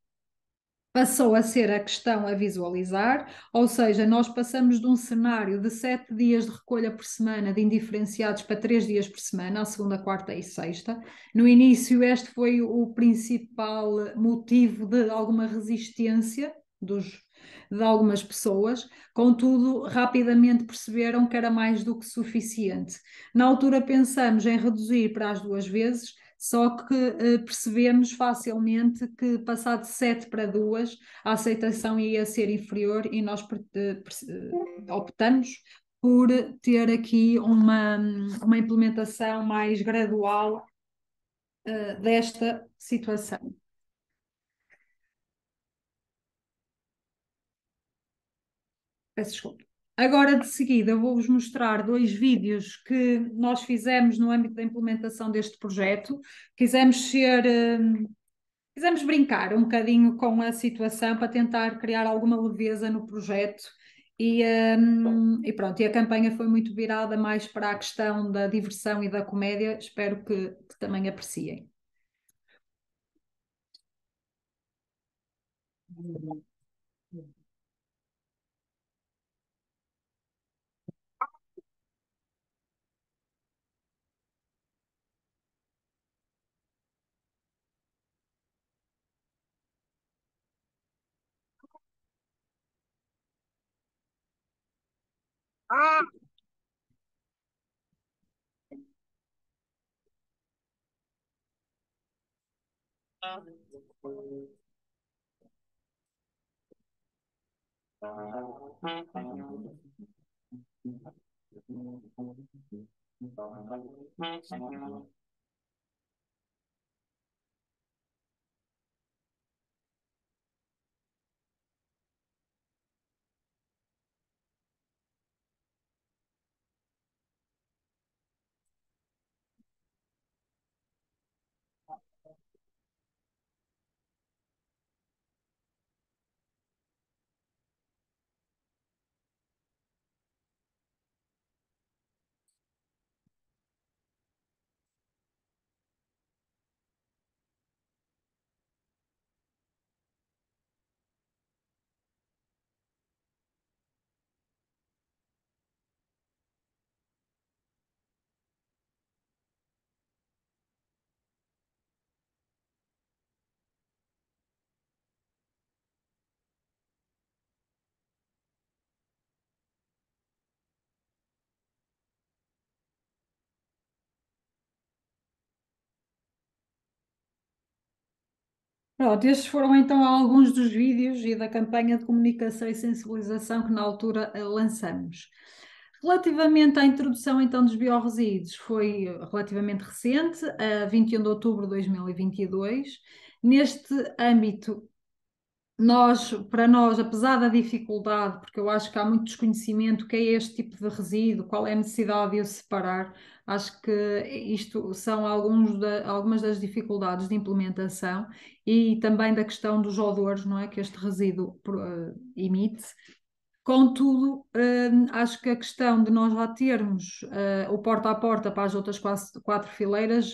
[SPEAKER 3] passou a ser a questão a visualizar, ou seja, nós passamos de um cenário de 7 dias de recolha por semana de indiferenciados para 3 dias por semana, a segunda, quarta e sexta. No início, este foi o principal motivo de alguma resistência de algumas pessoas, contudo, rapidamente perceberam que era mais do que suficiente. Na altura pensamos em reduzir para as 2 vezes, só que percebemos facilmente que, passado de 7 para 2, a aceitação ia ser inferior e nós optamos por ter aqui uma implementação mais gradual desta situação. Peço desculpa. Agora, de seguida, vou-vos mostrar 2 vídeos que nós fizemos no âmbito da implementação deste projeto. Quisemos brincar um bocadinho com a situação para tentar criar alguma leveza no projeto e pronto, e a campanha foi muito virada mais para a questão da diversão e da comédia, espero que também apreciem. Pronto, estes foram então alguns dos vídeos e da campanha de comunicação e sensibilização que na altura lançamos. Relativamente à introdução então dos biorresíduos, foi relativamente recente, a 21 de outubro de 2022. Neste âmbito, para nós, apesar da dificuldade, porque eu acho que há muito desconhecimento, o que é este tipo de resíduo, qual é a necessidade de o separar, acho que isto são algumas das dificuldades de implementação e também da questão dos odores, não é, que este resíduo emite. Contudo, acho que a questão de nós já termos o porta a porta para as outras quatro fileiras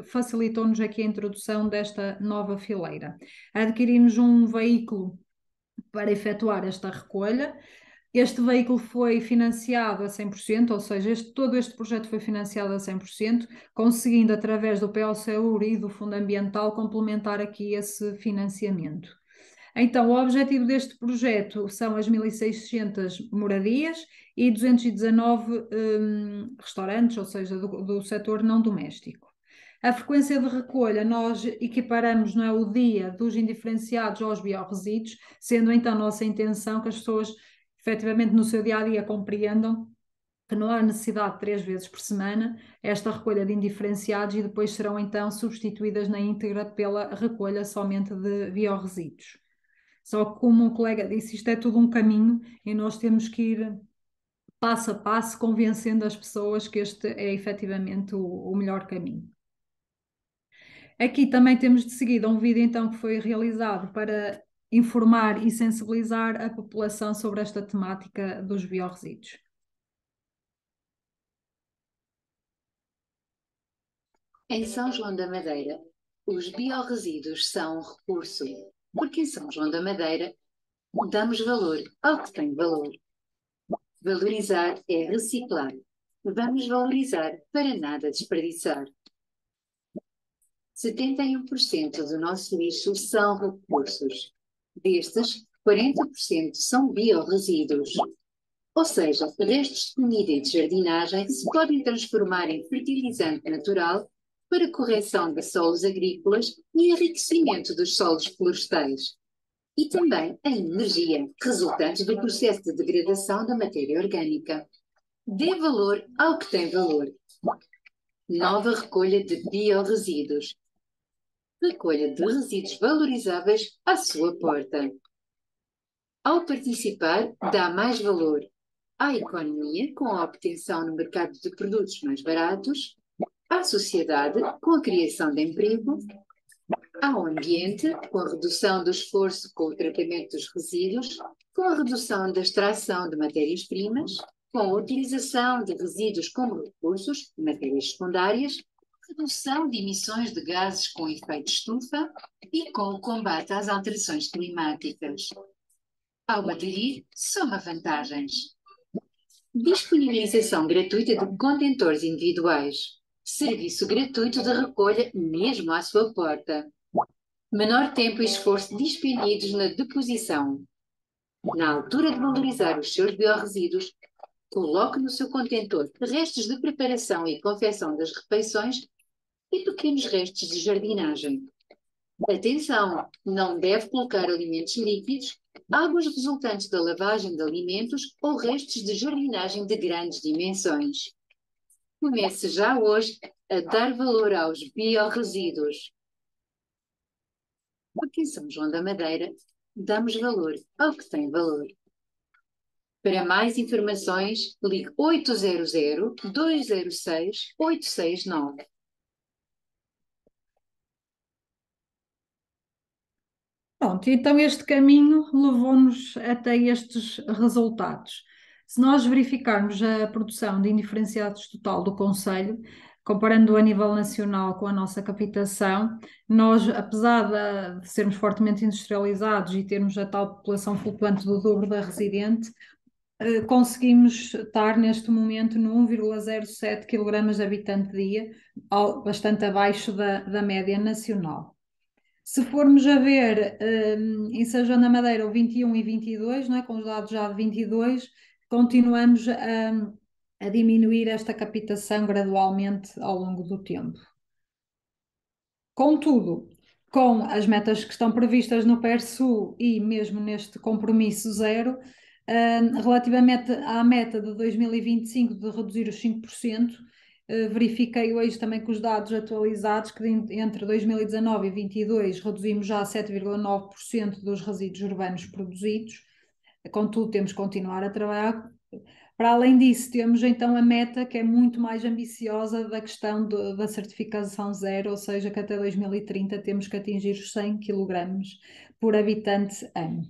[SPEAKER 3] facilitou-nos aqui a introdução desta nova fileira. Adquirimos um veículo para efetuar esta recolha. Este veículo foi financiado a 100%, ou seja, todo este projeto foi financiado a 100%, conseguindo, através do POCUR e do Fundo Ambiental, complementar aqui esse financiamento. Então, o objetivo deste projeto são as 1.600 moradias e 219 restaurantes, ou seja, do setor não doméstico. A frequência de recolha, nós equiparamos, não é, o dia dos indiferenciados aos biorresíduos, sendo então nossa intenção que as pessoas, efetivamente, no seu dia-a-dia compreendam que não há necessidade de 3 vezes por semana esta recolha de indiferenciados e depois serão então substituídas na íntegra pela recolha somente de biorresíduos. Só que, como o colega disse, isto é tudo um caminho e nós temos que ir passo a passo convencendo as pessoas que este é efetivamente o melhor caminho. Aqui também temos de seguida um vídeo então que foi realizado para informar e sensibilizar a população sobre esta temática dos biorresíduos.
[SPEAKER 4] Em São João da Madeira, os biorresíduos são um recurso, porque em São João da Madeira damos valor ao que tem valor. Valorizar é reciclar. Vamos valorizar para nada desperdiçar. 71% do nosso lixo são recursos. Destes, 40% são biorresíduos. Ou seja, restos de comida e de jardinagem que se podem transformar em fertilizante natural para correção de solos agrícolas e enriquecimento dos solos florestais. E também a energia, resultante do processo de degradação da matéria orgânica. Dê valor ao que tem valor. Nova recolha de biorresíduos. Recolha de resíduos valorizáveis à sua porta. Ao participar, dá mais valor à economia, com a obtenção no mercado de produtos mais baratos, à sociedade, com a criação de emprego, ao ambiente, com a redução do esforço com o tratamento dos resíduos, com a redução da extração de matérias-primas, com a utilização de resíduos como recursos, matérias secundárias, redução de emissões de gases com efeito estufa e com o combate às alterações climáticas. Ao aderir, soma vantagens. Disponibilização gratuita de contentores individuais. Serviço gratuito de recolha mesmo à sua porta. Menor tempo e esforço dispendidos na deposição. Na altura de valorizar os seus biorresíduos, coloque no seu contentor restos de preparação e confecção das refeições e pequenos restos de jardinagem. Atenção, não deve colocar alimentos líquidos, águas resultantes da lavagem de alimentos ou restos de jardinagem de grandes dimensões. Comece já hoje a dar valor aos biorresíduos. Porque em São João da Madeira damos valor ao que tem valor. Para mais informações, ligue 800-206-869.
[SPEAKER 3] Pronto, então este caminho levou-nos até estes resultados. Se nós verificarmos a produção de indiferenciados total do Conselho, comparando a nível nacional com a nossa captação, nós, apesar de sermos fortemente industrializados e termos a tal população flutuante do dobro da residente, conseguimos estar neste momento no 1,07 kg de habitante dia, bastante abaixo da média nacional. Se formos a ver em São João da Madeira o 21 e 22, não é? Com os dados já de 22, continuamos a diminuir esta captação gradualmente ao longo do tempo. Contudo, com as metas que estão previstas no PERSU e mesmo neste compromisso zero, relativamente à meta de 2025 de reduzir os 5%, verifiquei hoje também com os dados atualizados que entre 2019 e 2022 reduzimos já 7,9% dos resíduos urbanos produzidos. Contudo, temos que continuar a trabalhar. Para além disso, temos então a meta que é muito mais ambiciosa da questão da certificação zero, ou seja, que até 2030 temos que atingir os 100 kg por habitante ano.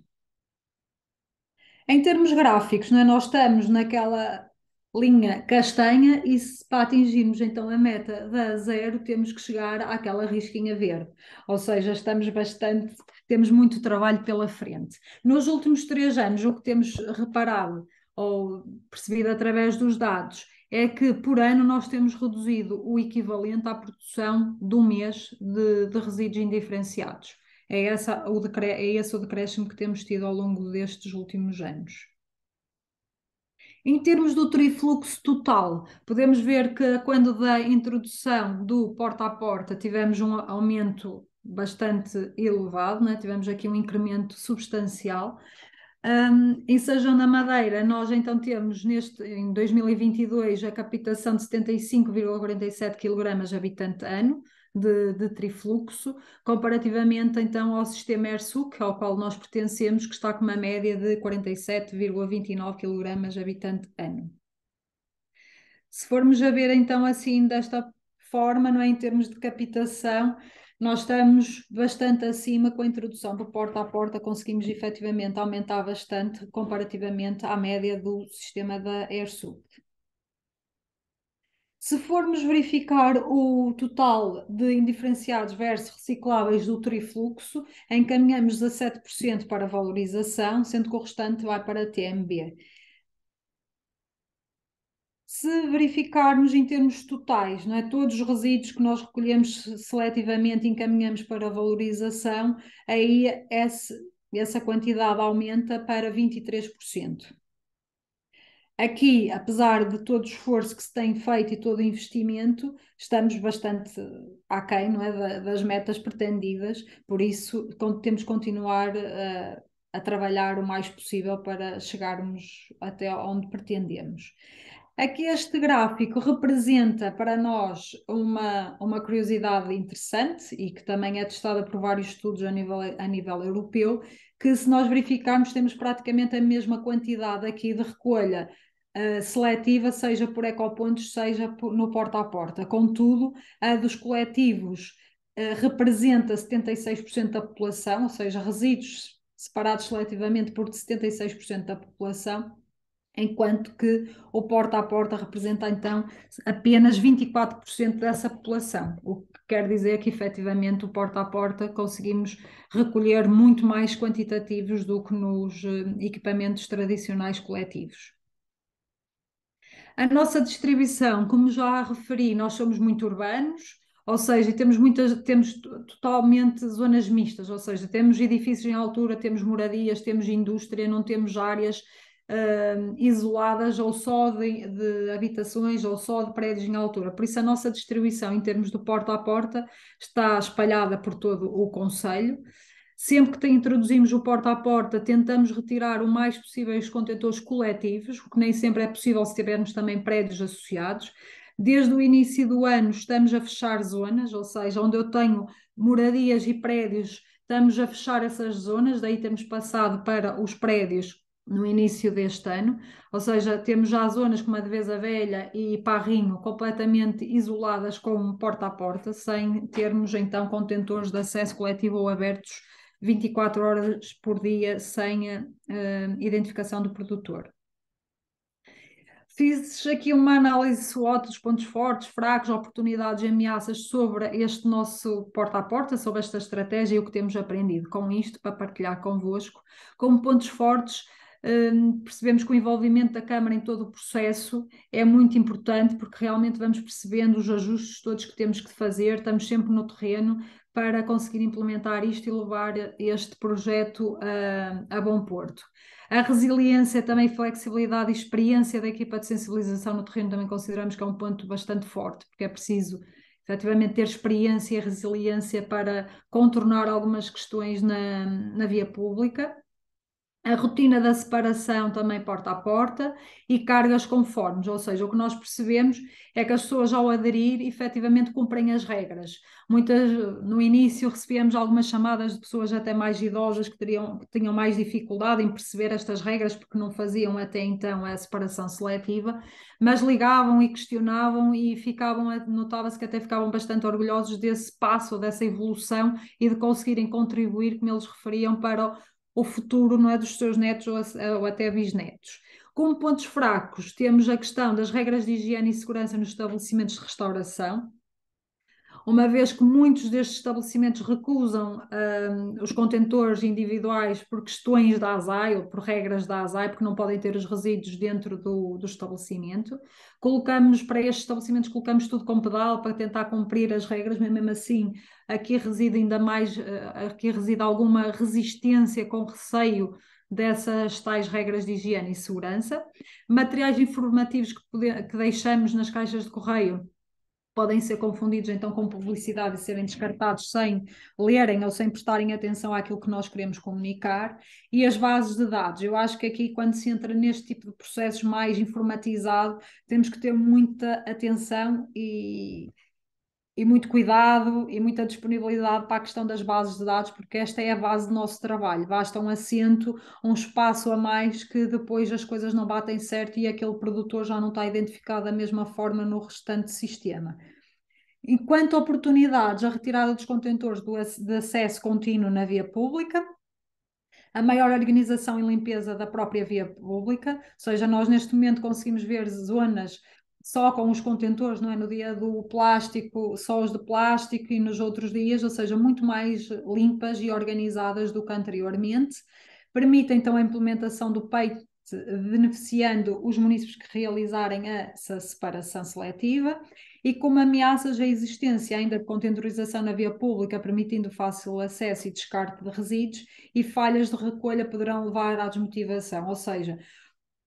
[SPEAKER 3] Em termos gráficos, não é? Nós estamos naquela linha castanha e para atingirmos então a meta da zero temos que chegar àquela risquinha verde, ou seja, temos muito trabalho pela frente. Nos últimos 3 anos, o que temos reparado ou percebido através dos dados é que por ano nós temos reduzido o equivalente à produção de um mês de resíduos indiferenciados. É esse o decréscimo que temos tido ao longo destes últimos anos. Em termos do trifluxo total, podemos ver que quando da introdução do porta a porta tivemos um aumento bastante elevado, né? Tivemos aqui um incremento substancial. Em Sejão da Madeira, nós então temos em 2022 a captação de 75,47 kg habitante ano de trifluxo, comparativamente então ao sistema ERSUC, ao qual nós pertencemos, que está com uma média de 47,29 kg habitante ano. Se formos a ver então assim desta forma, não é, em termos de captação, nós estamos bastante acima com a introdução do porta a porta, conseguimos efetivamente aumentar bastante comparativamente à média do sistema da ERSUC. Se formos verificar o total de indiferenciados versus recicláveis do trifluxo, encaminhamos 17% para valorização, sendo que o restante vai para a TMB. Se verificarmos em termos totais, não é, todos os resíduos que nós recolhemos seletivamente e encaminhamos para valorização, aí essa quantidade aumenta para 23%. Aqui, apesar de todo o esforço que se tem feito e todo o investimento, estamos bastante aquém, não é, das metas pretendidas, por isso temos que continuar a trabalhar o mais possível para chegarmos até onde pretendemos. Aqui este gráfico representa para nós uma curiosidade interessante e que também é testada por vários estudos a nível europeu, que se nós verificarmos temos praticamente a mesma quantidade aqui de recolha seletiva, seja por ecopontos, seja no porta a porta. Contudo, a dos coletivos representa 76% da população, ou seja, resíduos separados seletivamente por 76% da população, enquanto que o porta a porta representa então apenas 24% dessa população, o que quer dizer que efetivamente o porta a porta conseguimos recolher muito mais quantitativos do que nos equipamentos tradicionais coletivos. A nossa distribuição, como já referi, nós somos muito urbanos, ou seja, temos totalmente zonas mistas, ou seja, temos edifícios em altura, temos moradias, temos indústria, não temos áreas isoladas ou só de habitações ou só de prédios em altura. Por isso a nossa distribuição em termos de porta a porta está espalhada por todo o concelho. Sempre que introduzimos o porta a porta, tentamos retirar o mais possível os contentores coletivos, o que nem sempre é possível se tivermos também prédios associados. Desde o início do ano estamos a fechar zonas, ou seja, onde eu tenho moradias e prédios, estamos a fechar essas zonas, daí temos passado para os prédios no início deste ano, ou seja, temos já zonas como a de Veza Velha e Parrinho completamente isoladas com porta a porta, sem termos então contentores de acesso coletivo ou abertos 24 horas por dia sem identificação do produtor. Fiz aqui uma análise SWOT dos pontos fortes, fracos, oportunidades e ameaças sobre este nosso porta a porta, sobre esta estratégia e o que temos aprendido com isto para partilhar convosco. Como pontos fortes, percebemos que o envolvimento da Câmara em todo o processo é muito importante porque realmente vamos percebendo os ajustes todos que temos que fazer, estamos sempre no terreno para conseguir implementar isto e levar este projeto a bom porto. A resiliência, também flexibilidade e experiência da equipa de sensibilização no terreno também consideramos que é um ponto bastante forte, porque é preciso efetivamente ter experiência e resiliência para contornar algumas questões na via pública. A rotina da separação também porta a porta e cargas conformes, ou seja, o que nós percebemos é que as pessoas ao aderir efetivamente cumprem as regras. Muitas, no início recebíamos algumas chamadas de pessoas até mais idosas que tinham mais dificuldade em perceber estas regras porque não faziam até então a separação seletiva, mas ligavam e questionavam e notava-se que até ficavam bastante orgulhosos desse passo, dessa evolução e de conseguirem contribuir, como eles referiam, para o futuro, não é, dos seus netos ou até bisnetos. Como pontos fracos, temos a questão das regras de higiene e segurança nos estabelecimentos de restauração, uma vez que muitos destes estabelecimentos recusam os contentores individuais por questões da ASAI ou por regras da ASAI, porque não podem ter os resíduos dentro do estabelecimento. Para estes estabelecimentos, colocamos tudo com pedal para tentar cumprir as regras, mas mesmo assim aqui reside alguma resistência com receio dessas tais regras de higiene e segurança. Materiais informativos que deixamos nas caixas de correio podem ser confundidos então com publicidade e serem descartados sem lerem ou sem prestarem atenção àquilo que nós queremos comunicar. E as bases de dados, eu acho que aqui quando se entra neste tipo de processos mais informatizado, temos que ter muita atenção e muito cuidado e muita disponibilidade para a questão das bases de dados, porque esta é a base do nosso trabalho. Basta um assento, um espaço a mais que depois as coisas não batem certo e aquele produtor já não está identificado da mesma forma no restante sistema. Enquanto oportunidades, a retirada dos contentores de acesso contínuo na via pública, a maior organização e limpeza da própria via pública, ou seja, nós neste momento conseguimos ver zonas só com os contentores, não é? No dia do plástico, só os de plástico e nos outros dias, ou seja, muito mais limpas e organizadas do que anteriormente. Permite então a implementação do PEIT, beneficiando os municípios que realizarem essa separação seletiva e como ameaças a existência ainda de contentorização na via pública, permitindo fácil acesso e descarte de resíduos, e falhas de recolha poderão levar à desmotivação, ou seja,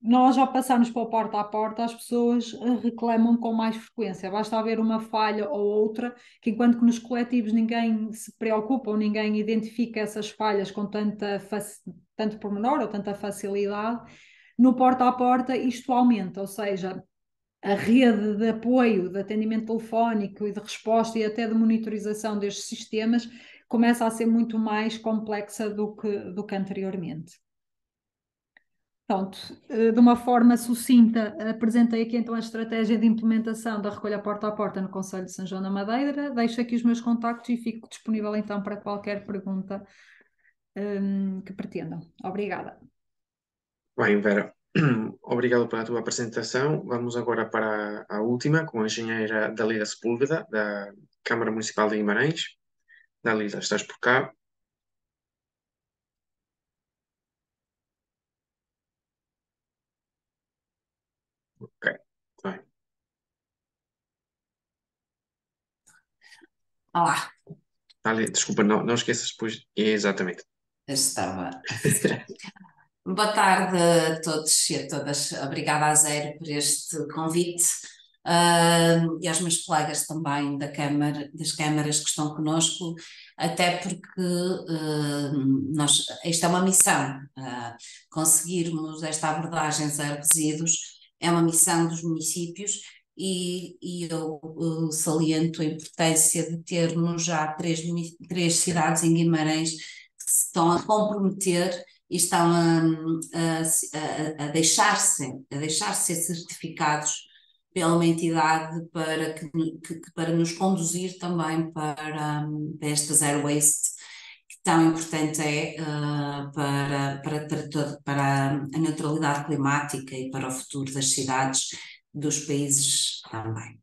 [SPEAKER 3] nós ao passarmos para o porta a porta, as pessoas reclamam com mais frequência. Basta haver uma falha ou outra, que enquanto que nos coletivos ninguém se preocupa ou ninguém identifica essas falhas com tanto pormenor ou tanta facilidade, no porta a porta isto aumenta, ou seja, a rede de apoio, de atendimento telefónico e de resposta e até de monitorização destes sistemas começa a ser muito mais complexa do que anteriormente. Pronto, de uma forma sucinta, apresentei aqui então a estratégia de implementação da recolha porta a porta no Concelho de São João da Madeira. Deixo aqui os meus contactos e fico disponível então para qualquer pergunta que pretendam. Obrigada.
[SPEAKER 1] Bem, Vera, obrigado pela tua apresentação. Vamos agora para a última, com a engenheira Dalila Sepúlveda, da Câmara Municipal de Guimarães. Dalila, estás por cá? Ok, bem.
[SPEAKER 5] Olá,
[SPEAKER 1] Dalila, desculpa, não esqueças depois. Exatamente.
[SPEAKER 5] estava a fazer. Boa tarde a todos e a todas. Obrigada a Zero por este convite, e aos meus colegas também das câmaras que estão connosco, até porque esta é uma missão. Conseguirmos esta abordagem zero resíduos é uma missão dos municípios e eu saliento a importância de termos já três cidades em Guimarães que se estão a comprometer e estão a deixar-se ser certificados pela uma entidade para nos conduzir também para esta Zero Waste, que tão importante é para a neutralidade climática e para o futuro das cidades, dos países também.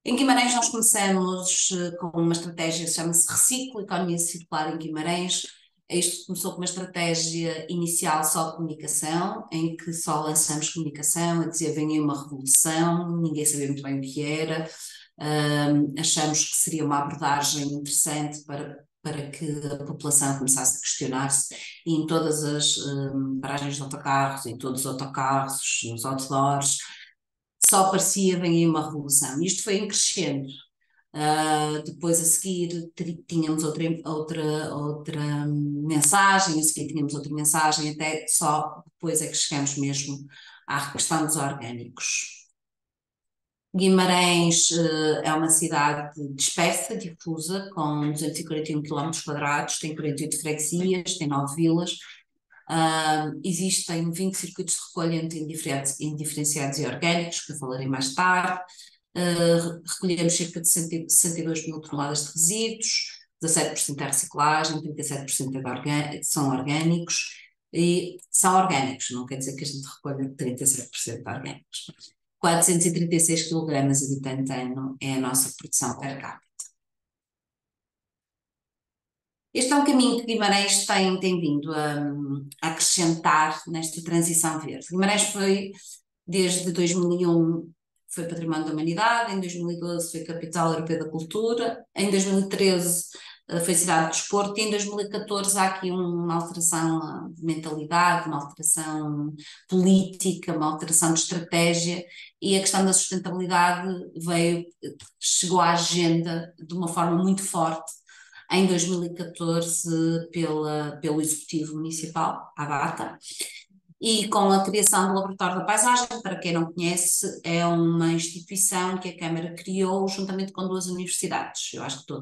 [SPEAKER 5] Em Guimarães nós começamos com uma estratégia que chama-se Reciclo, Economia Circular em Guimarães. Isto começou com uma estratégia inicial só de comunicação, em que só lançamos comunicação, a dizer venha uma revolução, ninguém sabia muito bem o que era. Achamos que seria uma abordagem interessante para que a população começasse a questionar-se, e em todas as paragens de autocarros, em todos os autocarros, nos outdoors, só parecia venha uma revolução. Isto foi em crescendo. Depois a seguir tínhamos outra mensagem, a seguir tínhamos outra mensagem, até só depois é que chegamos mesmo à questão dos orgânicos. Guimarães é uma cidade dispersa, difusa, com 241 km², tem 48 freguesias, tem 9 vilas. Existem 20 circuitos de recolha indiferenciados e orgânicos, que eu falarei mais tarde. Recolhemos cerca de 62 mil toneladas de resíduos, 17% é reciclagem, 37% são orgânicos, e são orgânicos, não quer dizer que a gente recolha 37% de orgânicos. 436 kg habitante ano é a nossa produção per capita. Este é um caminho que Guimarães tem vindo a acrescentar nesta transição verde. Guimarães foi, desde 2001, foi Património da Humanidade, em 2012 foi Capital Europeia da Cultura, em 2013 foi Cidade do Desporto, e em 2014 há aqui uma alteração de mentalidade, uma alteração política, uma alteração de estratégia, e a questão da sustentabilidade chegou à agenda de uma forma muito forte em 2014 pelo Executivo Municipal, à data, e com a criação do Laboratório da Paisagem. Para quem não conhece, é uma instituição que a Câmara criou juntamente com 2 universidades. Eu acho que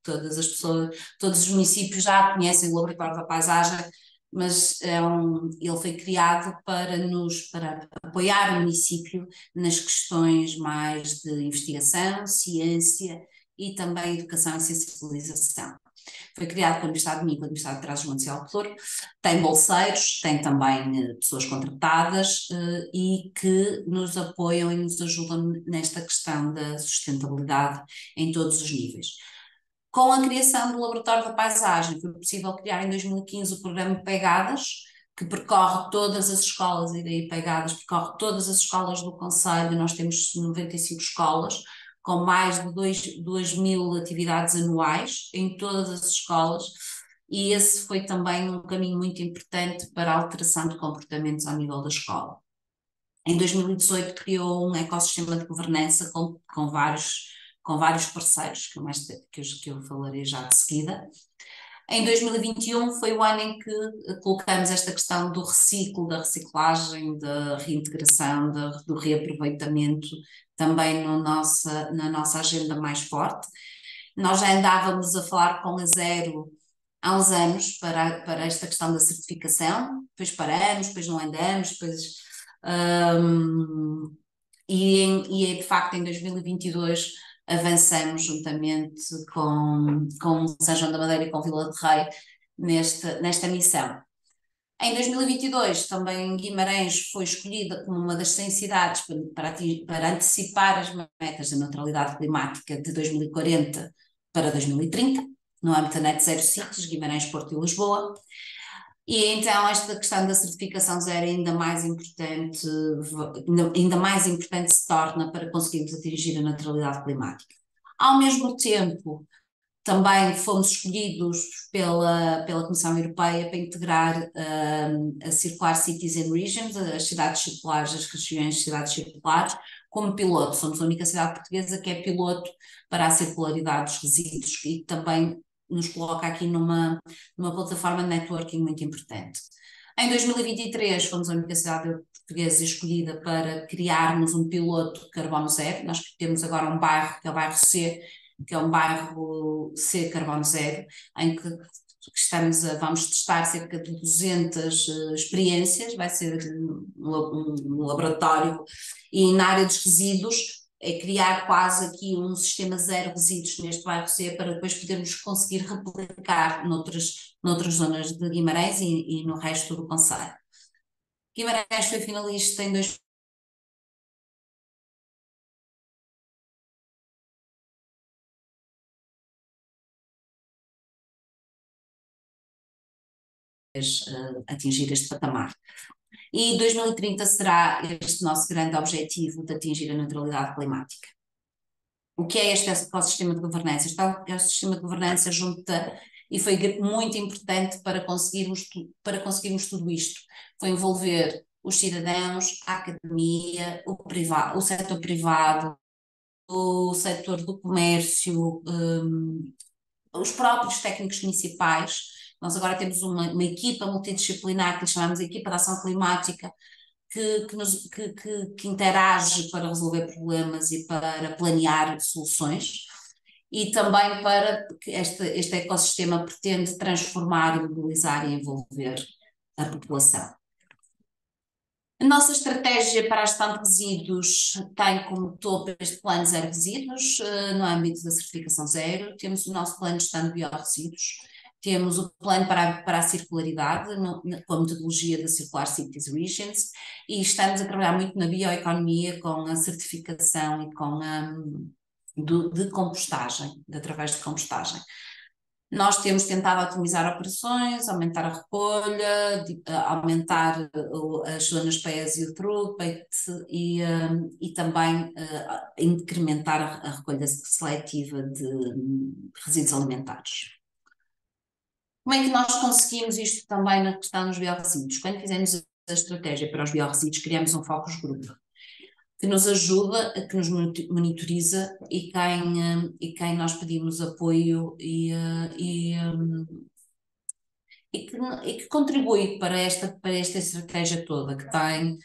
[SPEAKER 5] todas as pessoas, todos os municípios já conhecem o Laboratório da Paisagem, mas ele foi criado para apoiar o município nas questões mais de investigação, ciência e também educação e sensibilização. Foi criado pela Universidade de Minho, pela Universidade de Trás-os-Montes e Alto, tem bolseiros, tem também pessoas contratadas e que nos apoiam e nos ajudam nesta questão da sustentabilidade em todos os níveis. Com a criação do Laboratório da Paisagem, foi possível criar em 2015 o programa Pegadas, que percorre todas as escolas, e daí Pegadas percorre todas as escolas do concelho. Nós temos 95 escolas, com mais de 2.000 atividades anuais em todas as escolas, e esse foi também um caminho muito importante para a alteração de comportamentos ao nível da escola. Em 2018 criou um ecossistema de governança com vários parceiros, que eu falarei já de seguida. Em 2021 foi o ano em que colocamos esta questão do reciclo, da reciclagem, da reintegração, do reaproveitamento também na nossa agenda mais forte. Nós já andávamos a falar com a Zero há uns anos para esta questão da certificação, depois paramos, depois não andamos, depois... E de facto em 2022 avançamos juntamente com São João da Madeira e com Vila de Rei nesta missão. Em 2022 também Guimarães foi escolhida como uma das 100 cidades para antecipar as metas da neutralidade climática de 2040 para 2030, no âmbito da Net Zero Cities, Guimarães, Porto e Lisboa. E então esta questão da certificação zero é ainda mais importante se torna para conseguirmos atingir a neutralidade climática. Ao mesmo tempo, também fomos escolhidos pela Comissão Europeia para integrar a Circular Cities and Regions, as cidades circulares, as regiões de cidades circulares, como piloto. Somos a única cidade portuguesa que é piloto para a circularidade dos resíduos, e também nos coloca aqui numa plataforma de networking muito importante. Em 2023 fomos a única cidade portuguesa escolhida para criarmos um piloto de carbono zero. Nós temos agora um bairro, que é o bairro C, que é um bairro C carbono zero, em que vamos testar cerca de 200 experiências. Vai ser um laboratório, e na área dos resíduos é criar quase aqui um sistema zero resíduos neste bairro C, para depois podermos conseguir replicar noutras zonas de Guimarães e no resto do concelho. Guimarães foi finalista em 2000 atingir este patamar. E 2030 será este nosso grande objetivo de atingir a neutralidade climática. O que é este ecossistema de governança? Este ecossistema de governança junta, e foi muito importante para conseguirmos tudo isto, foi envolver os cidadãos, a academia, o setor privado, do setor do comércio, os próprios técnicos municipais. Nós agora temos uma equipa multidisciplinar que lhe chamamos a Equipa de Ação Climática, que interage para resolver problemas e para planear soluções, e também para que este ecossistema pretende transformar, mobilizar e envolver a população. A nossa estratégia para a gestão de resíduos tem como topo este plano zero resíduos, no âmbito da certificação zero. Temos o nosso plano de gestão de biorresíduos, temos o plano para a circularidade, com a metodologia da Circular Cities Regions, e estamos a trabalhar muito na bioeconomia com a certificação e com de compostagem, através de compostagem. Nós temos tentado otimizar operações, aumentar a recolha, aumentar as zonas PES e o throughput e também incrementar a recolha seletiva de resíduos alimentares. Como é que nós conseguimos isto também na questão dos biorresíduos? Quando fizemos a estratégia para os biorresíduos, criamos um focus group que nos ajuda, que nos monitoriza e quem nós pedimos apoio e que contribui para esta estratégia toda, que tem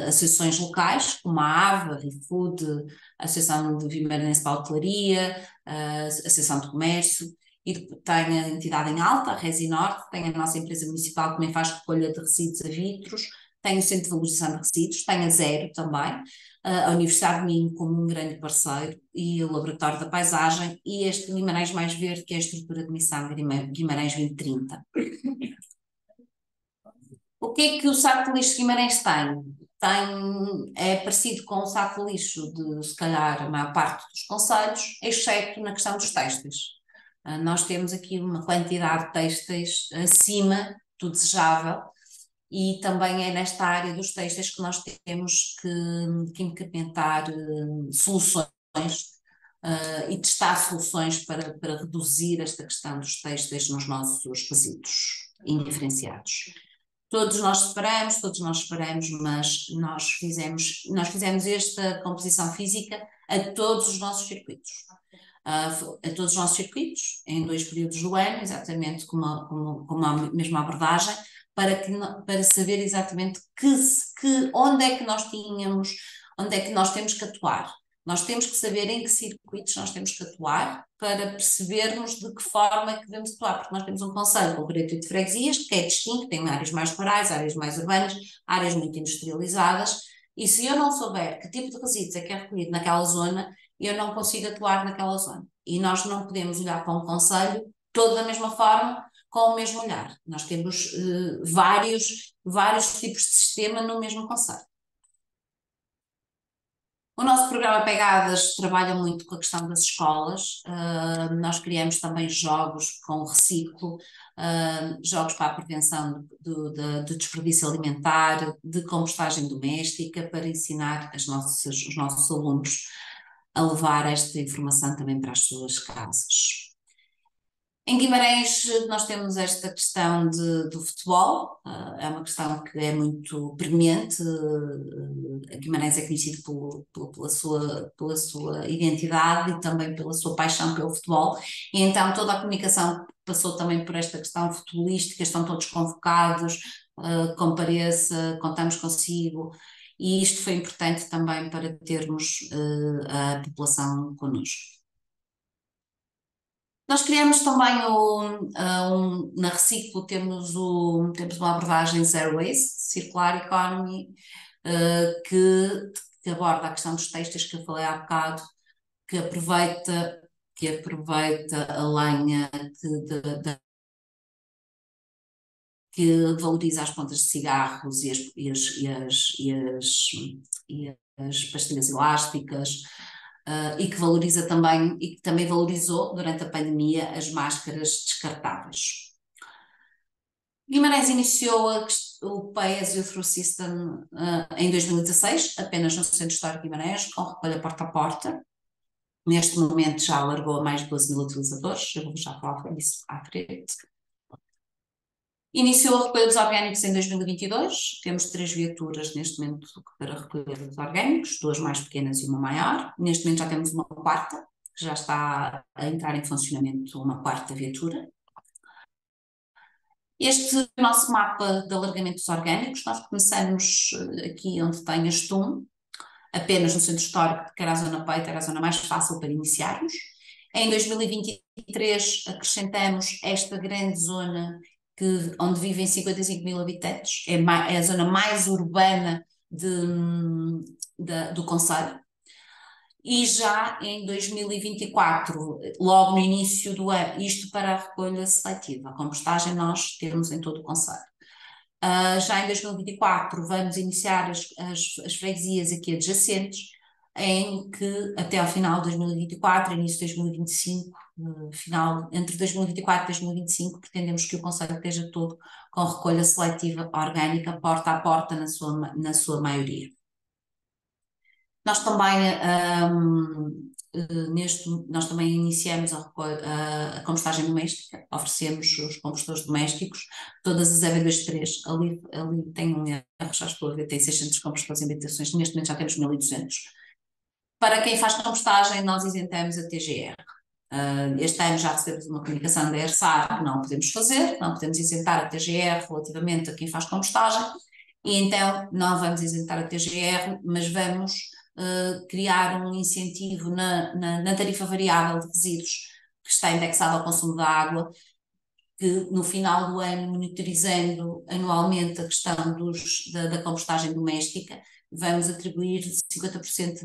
[SPEAKER 5] associações locais, como a AVA, a ReFood, a Associação de Vimaranense para a Hotelaria, a Associação de Comércio, e tem a entidade em Alta, a Resi Norte, tem a nossa empresa municipal que também faz recolha de resíduos a vitros, tem o Centro de Valorização de Resíduos, tem a Zero também, a Universidade de Minho como um grande parceiro, e o Laboratório da Paisagem, e este Guimarães Mais Verde, que é a estrutura de missão Guimarães 2030. O que é que o saco de lixo de Guimarães tem? É parecido com o saco de lixo de, se calhar, a maior parte dos concelhos, exceto na questão dos têxteis. Nós temos aqui uma quantidade de têxteis acima do desejável, e também é nesta área dos têxteis que nós temos que implementar soluções e testar soluções para reduzir esta questão dos têxteis nos nossos resíduos indiferenciados. Todos nós separamos, mas nós fizemos esta composição física a todos os nossos circuitos. Em 2 períodos do ano, exatamente como a mesma abordagem, para saber exatamente onde é que nós temos que atuar. Nós temos que saber em que circuitos nós temos que atuar para percebermos de que forma é que devemos atuar, porque nós temos um concelho com 48 freguesias, que é distinto, tem áreas mais rurais, áreas mais urbanas, áreas muito industrializadas, e se eu não souber que tipo de resíduos é que é recolhido naquela zona, eu não consigo atuar naquela zona. E nós não podemos olhar para um concelho todo da mesma forma, com o mesmo olhar. Nós temos vários tipos de sistema no mesmo concelho. O nosso programa Pegadas trabalha muito com a questão das escolas. Nós criamos também jogos com o reciclo, jogos para a prevenção do desperdício alimentar, de compostagem doméstica, para ensinar os nossos alunos a levar esta informação também para as suas casas. Em Guimarães nós temos esta questão do futebol, é uma questão que é muito premente. Guimarães é conhecido pela sua identidade e também pela sua paixão pelo futebol, e então toda a comunicação passou também por esta questão futebolística, estão todos convocados, compareça, contamos consigo, e isto foi importante também para termos a população connosco. Nós criamos também na Reciclo temos uma abordagem Zero Waste, Circular Economy, que aborda a questão dos têxteis que eu falei há bocado, que aproveita a lenha que valoriza as pontas de cigarros e as pastilhas elásticas, e que valoriza também, e que também valorizou durante a pandemia, as máscaras descartáveis. Guimarães iniciou o PES Youth System em 2016, apenas no Centro Histórico de Guimarães, com recolha porta a porta. Neste momento já alargou a mais de 12 mil utilizadores, eu vou já falar disso à frente. Iniciou a recolha dos orgânicos em 2022, temos 3 viaturas neste momento para recolher os orgânicos, 2 mais pequenas e uma maior. Neste momento já temos uma quarta, que já está a entrar em funcionamento, uma quarta viatura. Este nosso mapa de alargamento dos orgânicos, nós começamos aqui onde tem a Estum, apenas no centro histórico, que era a zona Peito, era a zona mais fácil para iniciarmos. Em 2023 acrescentamos esta grande zona onde vivem 55 mil habitantes, é a zona mais urbana do concelho. E já em 2024, logo no início do ano, isto para a recolha seletiva, a compostagem nós temos em todo o concelho. Já em 2024 vamos iniciar as freguesias aqui adjacentes, em que até ao final de 2024, início de 2025, entre 2024 e 2025, pretendemos que o concelho esteja todo com recolha seletiva orgânica, porta a porta na sua maioria. Nós também iniciamos a compostagem doméstica, oferecemos os compostadores domésticos, todas as EV23, ali tem um erro, já estou a ver, tem 600 compostadores em habitações, neste momento já temos 1200. Para quem faz compostagem, nós isentamos a TGR. Este ano já recebemos uma comunicação da ERSAR que não podemos fazer, não podemos isentar a TGR relativamente a quem faz compostagem, e então não vamos isentar a TGR, mas vamos criar um incentivo na tarifa variável de resíduos que está indexada ao consumo da água, que no final do ano, monitorizando anualmente a questão da compostagem doméstica, vamos atribuir 50%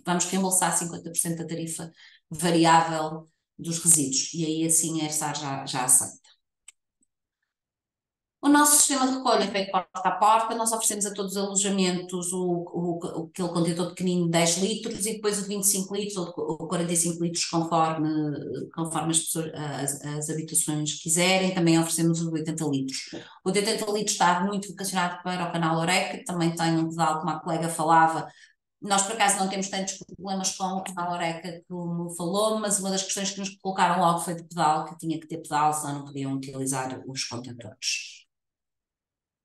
[SPEAKER 5] vamos reembolsar 50% da tarifa variável dos resíduos, e aí assim a ERSAR já aceita. O nosso sistema de recolha é feito porta a porta, nós oferecemos a todos os alojamentos aquele contentor pequenino de 10 litros e depois o de 25 litros ou 45 litros conforme as habitações quiserem. Também oferecemos o de 80 litros. O de 80 litros está muito vocacionado para o canal Oreca, também tem um pedal, como a colega falava. Nós, por acaso, não temos tantos problemas com o canal Oreca como falou, mas uma das questões que nos colocaram logo foi de pedal, que tinha que ter pedal, senão não podiam utilizar os contentores.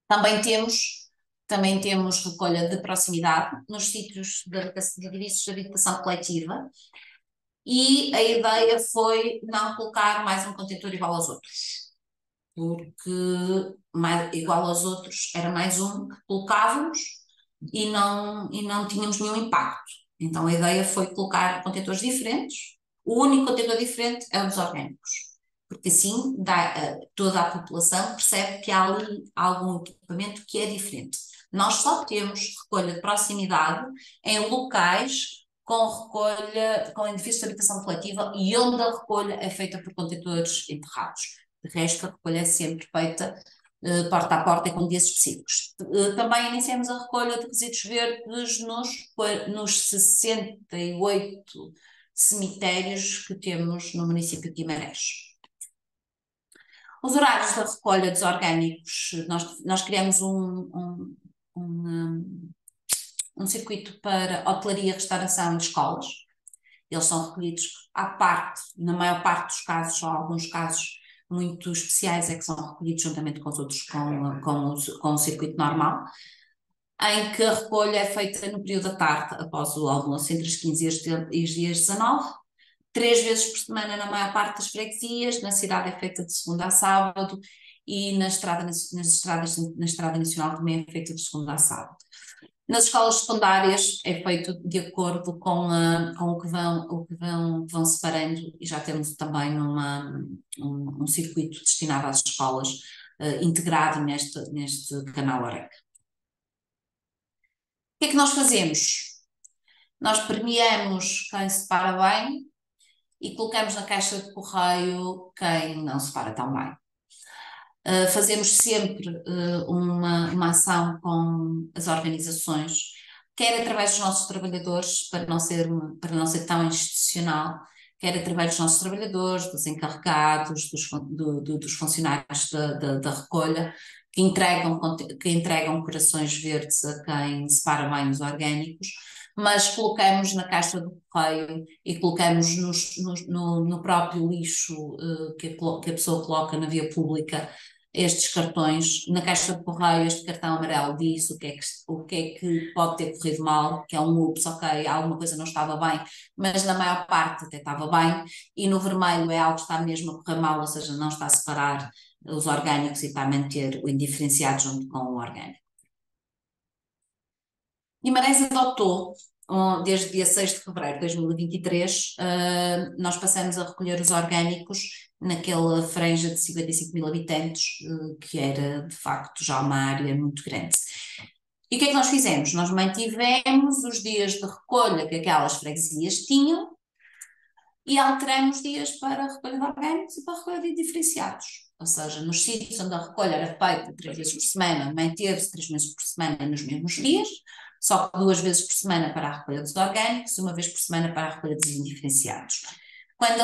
[SPEAKER 5] Também temos recolha de proximidade nos sítios de edifícios de habitação coletiva, e a ideia foi não colocar mais um contentor igual aos outros, porque igual aos outros era mais um que colocávamos e não tínhamos nenhum impacto. Então a ideia foi colocar contentores diferentes. O único contentor diferente é o dos orgânicos, porque assim toda a população percebe que há ali algum equipamento que é diferente. Nós só temos recolha de proximidade em locais com edifícios de habitação coletiva e onde a recolha é feita por contentores enterrados. De resto, a recolha é sempre feita porta a porta e com dias específicos. Também iniciamos a recolha de resíduos verdes nos 68 cemitérios que temos no município de Guimarães. Os horários da recolha dos orgânicos, nós criamos um circuito para hotelaria, restauração e escolas. Eles são recolhidos à parte, na maior parte dos casos, só alguns casos muito especiais é que são recolhidos juntamente com os outros, com o circuito normal, em que a recolha é feita no período da tarde, após o almoço, entre as 15 e as 19, 3 vezes por semana na maior parte das freguesias. Na cidade é feita de segunda a sábado e na Estrada Nacional também é feita de segunda a sábado. Nas escolas secundárias é feito de acordo com o que vão separando, e já temos também um circuito destinado às escolas integrado neste canal Oreca. O que é que nós fazemos? Nós premiamos quem separa bem e colocamos na caixa de correio quem não separa tão bem. Fazemos sempre uma ação com as organizações, quer através dos nossos trabalhadores, para não ser tão institucional, quer através dos nossos trabalhadores, dos encarregados, dos funcionários da recolha, que entregam corações verdes a quem separa bem os orgânicos, mas colocamos na caixa do correio e colocamos no próprio lixo que a pessoa coloca na via pública estes cartões. Na caixa de correio este cartão amarelo diz o que é que pode ter corrido mal, que é um ups, ok, alguma coisa não estava bem, mas na maior parte até estava bem, e no vermelho é algo que está mesmo a correr mal, ou seja, não está a separar os orgânicos e está a manter o indiferenciado junto com o orgânico. Guimarães adotou, desde dia 6 de fevereiro de 2023, nós passamos a recolher os orgânicos naquela franja de 55 mil habitantes, que era de facto já uma área muito grande. E o que é que nós fizemos? Nós mantivemos os dias de recolha que aquelas freguesias tinham e alteramos dias para a recolha de orgânicos e para a recolha de diferenciados. Ou seja, nos sítios onde a recolha era feita 3 vezes por semana, manteve-se 3 vezes por semana nos mesmos dias, só que 2 vezes por semana para a recolha dos orgânicos e 1 vez por semana para a recolha dos indiferenciados. Quando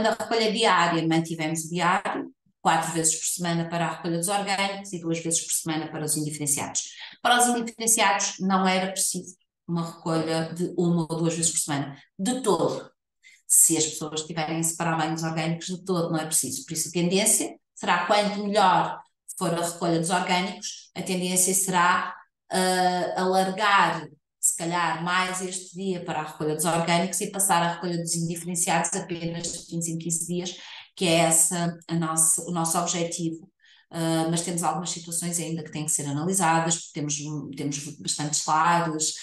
[SPEAKER 5] a recolha diária, mantivemos o diário, 4 vezes por semana para a recolha dos orgânicos e 2 vezes por semana para os indiferenciados. Para os indiferenciados não era preciso uma recolha de 1 ou 2 vezes por semana, de todo. Se as pessoas tiverem a separar bem os orgânicos, de todo não é preciso. Por isso a tendência será, quanto melhor for a recolha dos orgânicos, a tendência será alargar, se calhar, mais este dia para a recolha dos orgânicos e passar a recolha dos indiferenciados apenas de 15 em 15 dias, que é o nosso objetivo. Mas temos algumas situações ainda que têm que ser analisadas, porque temos bastantes lares,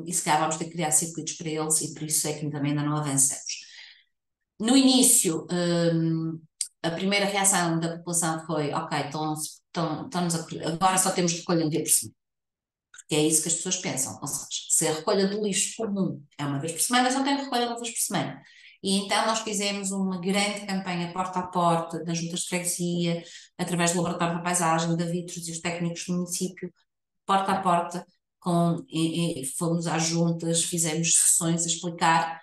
[SPEAKER 5] e se calhar vamos ter que criar circuitos para eles, e por isso é que também ainda não avançamos. No início, a primeira reação da população foi: ok, agora só temos recolha um dia por semana. Porque é isso que as pessoas pensam. Ou seja, se a recolha do lixo comum é 1 vez por semana, só tem recolha 1 vez por semana. E então nós fizemos uma grande campanha porta a porta, das juntas de freguesia, através do Laboratório da Paisagem, da Vitros e os técnicos do município, porta a porta, fomos às juntas, fizemos sessões a explicar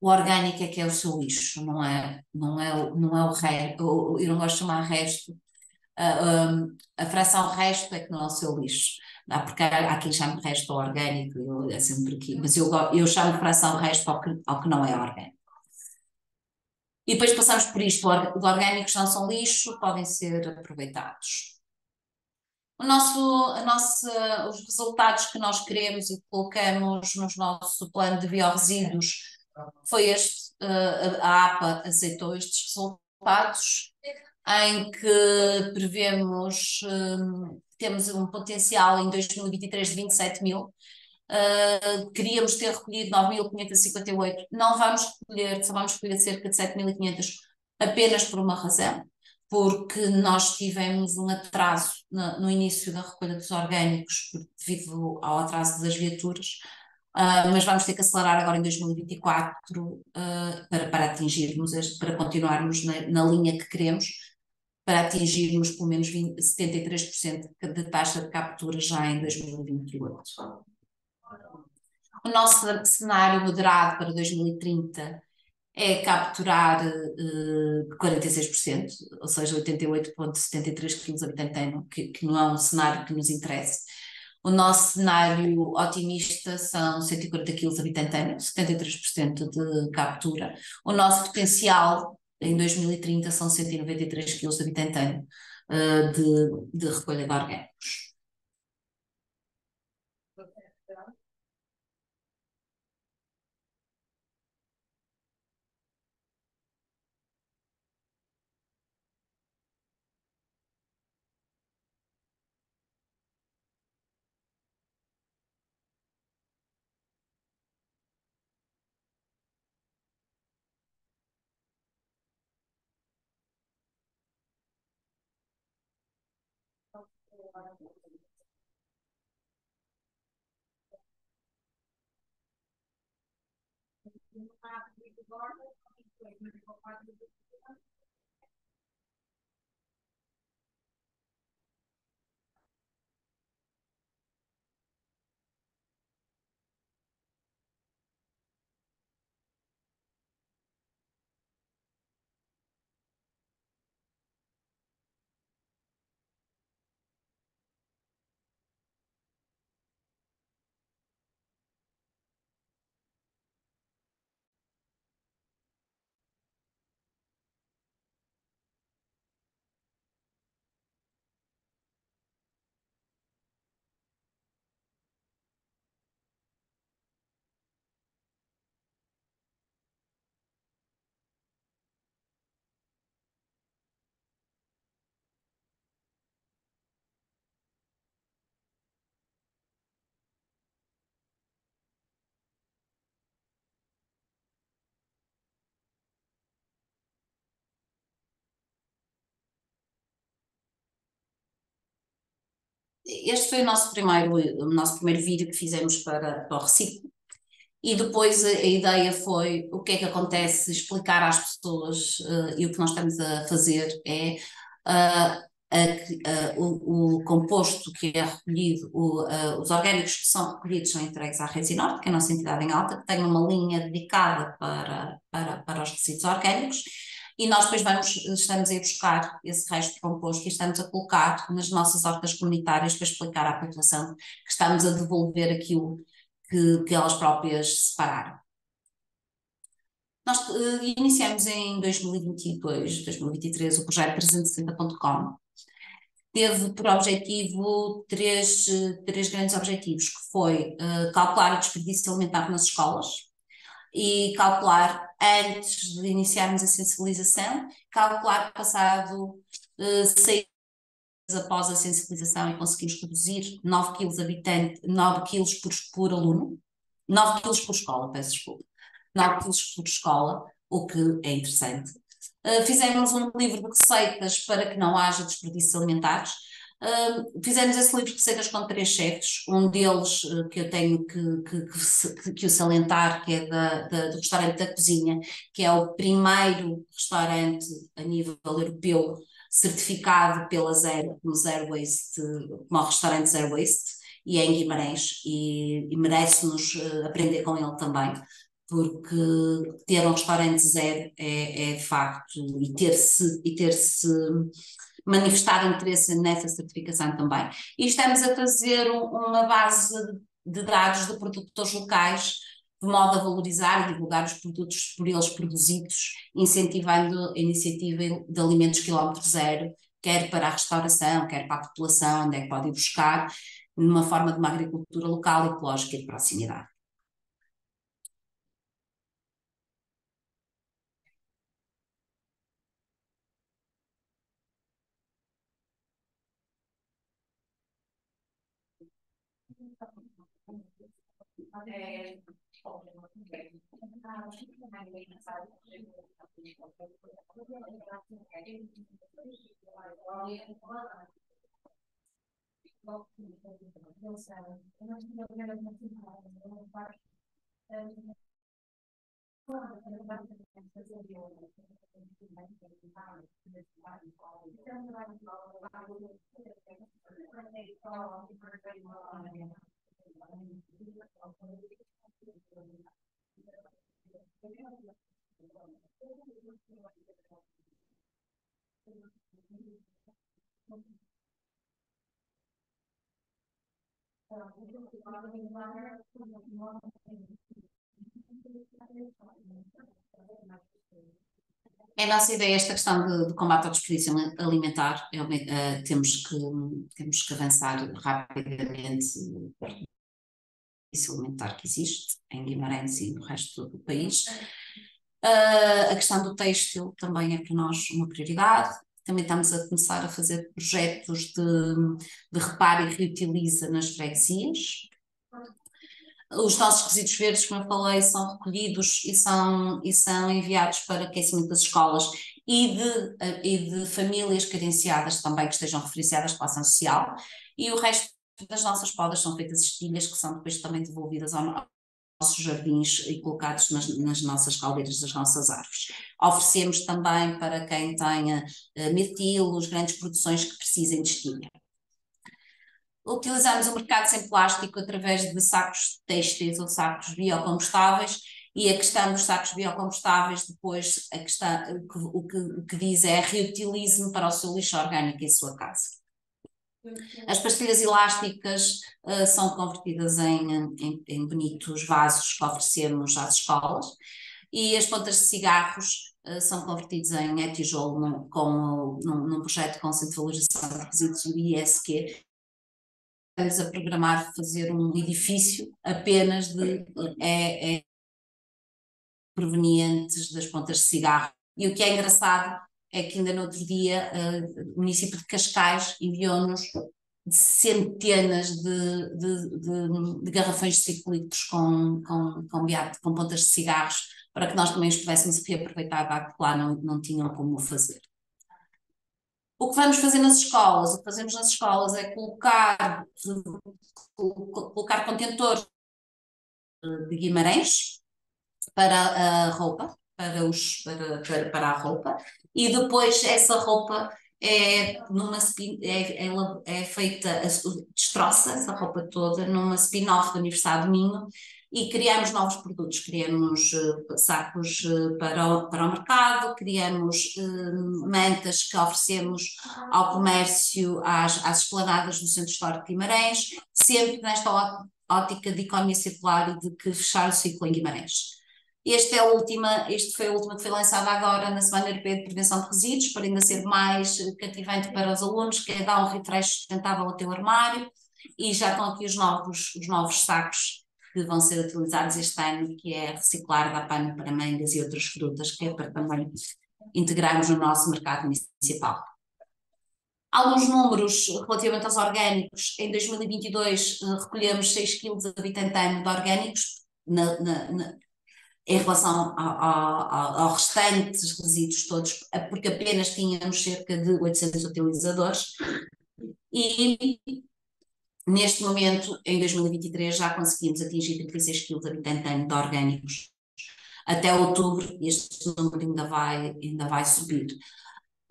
[SPEAKER 5] o orgânico é que é o seu lixo, não é o resto, eu não gosto de chamar resto, a fração resto é que não é o seu lixo, porque há quem chame resto ao orgânico, é sempre aqui, mas eu chamo de fração resto ao que não é orgânico. E depois passamos por isto: os orgânicos não são lixo, podem ser aproveitados. Os resultados que nós queremos e que colocamos no nosso plano de biorresíduos foi este. A APA aceitou estes resultados, em que prevemos, temos um potencial em 2023 de 27 mil. Queríamos ter recolhido 9.558, não vamos recolher, só vamos recolher cerca de 7.500, apenas por uma razão, porque nós tivemos um atraso no início da recolha dos orgânicos devido ao atraso das viaturas, mas vamos ter que acelerar agora em 2024 para atingirmos, para continuarmos na linha que queremos, para atingirmos pelo menos 73% de taxa de captura já em 2028. O nosso cenário moderado para 2030 é capturar 46%, ou seja, 88,73 kg habitante ano, que não é um cenário que nos interesse. O nosso cenário otimista são 140 kg habitante ano, 73% de captura. O nosso potencial em 2030 são 193 kg habitante ano de recolha de orgânicos. este foi o nosso primeiro vídeo que fizemos para o Reciclo. E depois a ideia foi o que é que acontece, explicar às pessoas, e o que nós estamos a fazer é o composto que é recolhido, os orgânicos que são recolhidos são entregues à Resinorte, que é a nossa entidade em Alta, que tem uma linha dedicada para os resíduos orgânicos, e nós depois estamos a ir buscar esse resto de composto e estamos a colocar nas nossas hortas comunitárias para explicar à população que estamos a devolver aquilo que elas próprias separaram. Nós iniciamos em 2022, 2023 o projeto 360.com. Teve por objetivo três grandes objetivos, que foi calcular o desperdício alimentar nas escolas e calcular, antes de iniciarmos a sensibilização, calcular passado 6 após a sensibilização, e conseguimos reduzir 9 kg por aluno, 9 kg por escola, peço desculpa, 9 kg por escola, o que é interessante. Fizemos um livro de receitas para que não haja desperdícios alimentares. Fizemos esse livro de receitas com 3 chefes, um deles que eu tenho que o salientar, que é do restaurante da Cozinha, que é o primeiro restaurante a nível europeu certificado pela Zero Waste, como o restaurante Zero Waste, e é em Guimarães, e merece-nos aprender com ele também, porque ter um restaurante zero é de facto, e ter-se manifestado interesse nessa certificação também. E estamos a fazer uma base de dados de produtores locais, de modo a valorizar e divulgar os produtos por eles produzidos, incentivando a iniciativa de alimentos quilómetro zero, quer para a restauração, quer para a população, onde é que pode ir buscar, numa forma de uma agricultura local, ecológica e de proximidade. É a nossa ideia, esta questão de combate ao desperdício alimentar, temos que avançar rapidamente o desperdício alimentar que existe em Guimarães e no resto do país. A questão do têxtil também é para nós uma prioridade. Também estamos a começar a fazer projetos de reparo e reutiliza nas freguesias. Os nossos resíduos verdes, como eu falei, são recolhidos e são enviados para aquecimento das escolas e de famílias carenciadas também, que estejam referenciadas pela ação social, e o resto das nossas podas são feitas estilhas, que são depois também devolvidas aos nossos jardins e colocados nas nossas caldeiras das nossas árvores. Oferecemos também para quem tenha mirtilos, grandes produções que precisem de estilha. Utilizamos o mercado sem plástico através de sacos têxteis ou sacos biocompostáveis, e a questão dos sacos biocompostáveis, depois o que diz é reutilize-me para o seu lixo orgânico em sua casa. As pastilhas elásticas são convertidas em bonitos vasos que oferecemos às escolas, e as pontas de cigarros são convertidos em e-tijolo num projeto com Centro de Valorização de Resíduos, o ISQ, a programar fazer um edifício apenas de provenientes das pontas de cigarro. E o que é engraçado é que ainda no outro dia o município de Cascais enviou-nos centenas de garrafões de 5 litros com pontas de cigarros, para que nós também os pudéssemos reaproveitar, dado que lá não tinham como fazer. O que vamos fazer nas escolas? O que fazemos nas escolas é colocar contentores de Guimarães para a roupa, para a roupa, e depois essa roupa é feita, destroça essa roupa toda numa spin-off da Universidade do Minho e criamos novos produtos, criamos sacos para o mercado, criamos mantas que oferecemos ao comércio, às esplanadas do Centro Histórico de Guimarães, sempre nesta ótica de economia circular e de que fechar o ciclo em Guimarães. Este foi a última que foi lançada agora na Semana Europeia de Prevenção de Resíduos, para ainda ser mais cativante para os alunos, que é dar um refresh sustentável ao teu armário, e já estão aqui os novos sacos que vão ser utilizados este ano, que é reciclar da pano para mangas e outras frutas, que é para também integrarmos no nosso mercado municipal. Alguns números relativamente aos orgânicos. Em 2022 recolhemos 6 kg de habitante ano de orgânicos em relação ao restantes resíduos todos, porque apenas tínhamos cerca de 800 utilizadores. E neste momento, em 2023, já conseguimos atingir 36 kg de habitante ano de orgânicos. Até outubro este número ainda vai subir.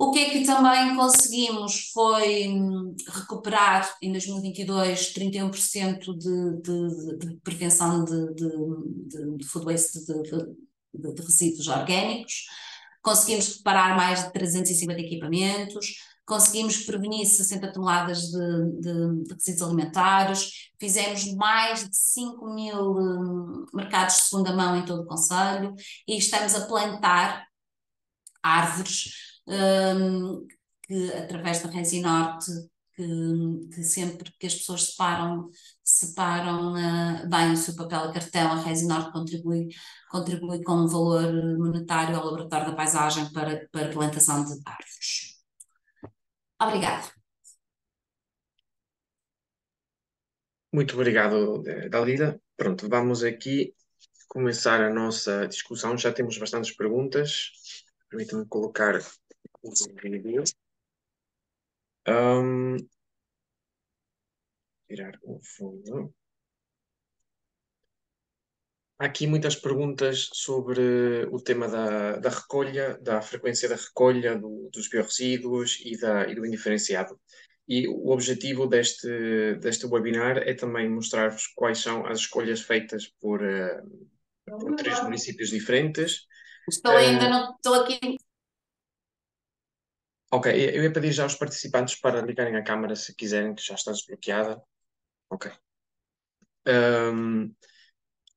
[SPEAKER 5] O que é que também conseguimos foi recuperar em 2022 31% de prevenção de food waste, de resíduos orgânicos. Conseguimos reparar mais de 350 equipamentos, conseguimos prevenir 60 toneladas de resíduos alimentares, fizemos mais de 5.000 mercados de segunda mão em todo o concelho e estamos a plantar árvores que através da Resinorte, que sempre que as pessoas separam bem o seu papel a cartão, a Resinorte contribui com um valor monetário ao Laboratório da Paisagem para a plantação de árvores. Obrigada.
[SPEAKER 1] Muito obrigado, Dalila. Pronto, vamos aqui começar a nossa discussão. Já temos bastantes perguntas. Permitam-me colocar os vídeos. Tirar o fundo. Há aqui muitas perguntas sobre o tema da recolha, da frequência da recolha dos biorresíduos e do indiferenciado. E o objetivo deste webinar é também mostrar-vos quais são as escolhas feitas por 3 municípios diferentes.
[SPEAKER 5] Estou aqui.
[SPEAKER 1] Ok, eu ia pedir já aos participantes para ligarem a câmara se quiserem, que já está desbloqueada. Ok.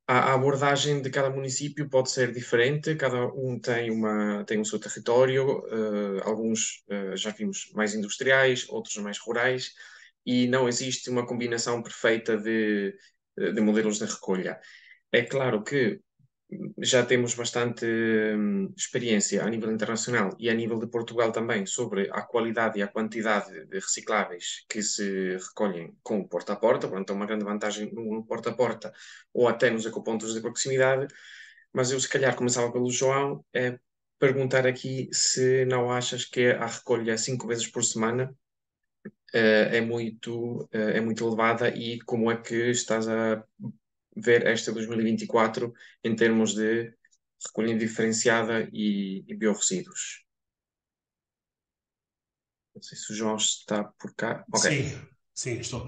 [SPEAKER 1] A abordagem de cada município pode ser diferente, cada um tem o seu território, alguns já vimos mais industriais, outros mais rurais, e não existe uma combinação perfeita de modelos de recolha. É claro que já temos bastante experiência a nível internacional e a nível de Portugal também sobre a qualidade e a quantidade de recicláveis que se recolhem com o porta a porta, portanto, é uma grande vantagem no porta a porta ou até nos ecopontos de proximidade, mas eu se calhar começava pelo João, perguntar aqui se não achas que a recolha 5 vezes por semana é muito elevada e como é que estás a ver esta 2024 em termos de recolha indiferenciada e biorresíduos. Não sei se o João está por cá.
[SPEAKER 2] Okay. Sim, estou.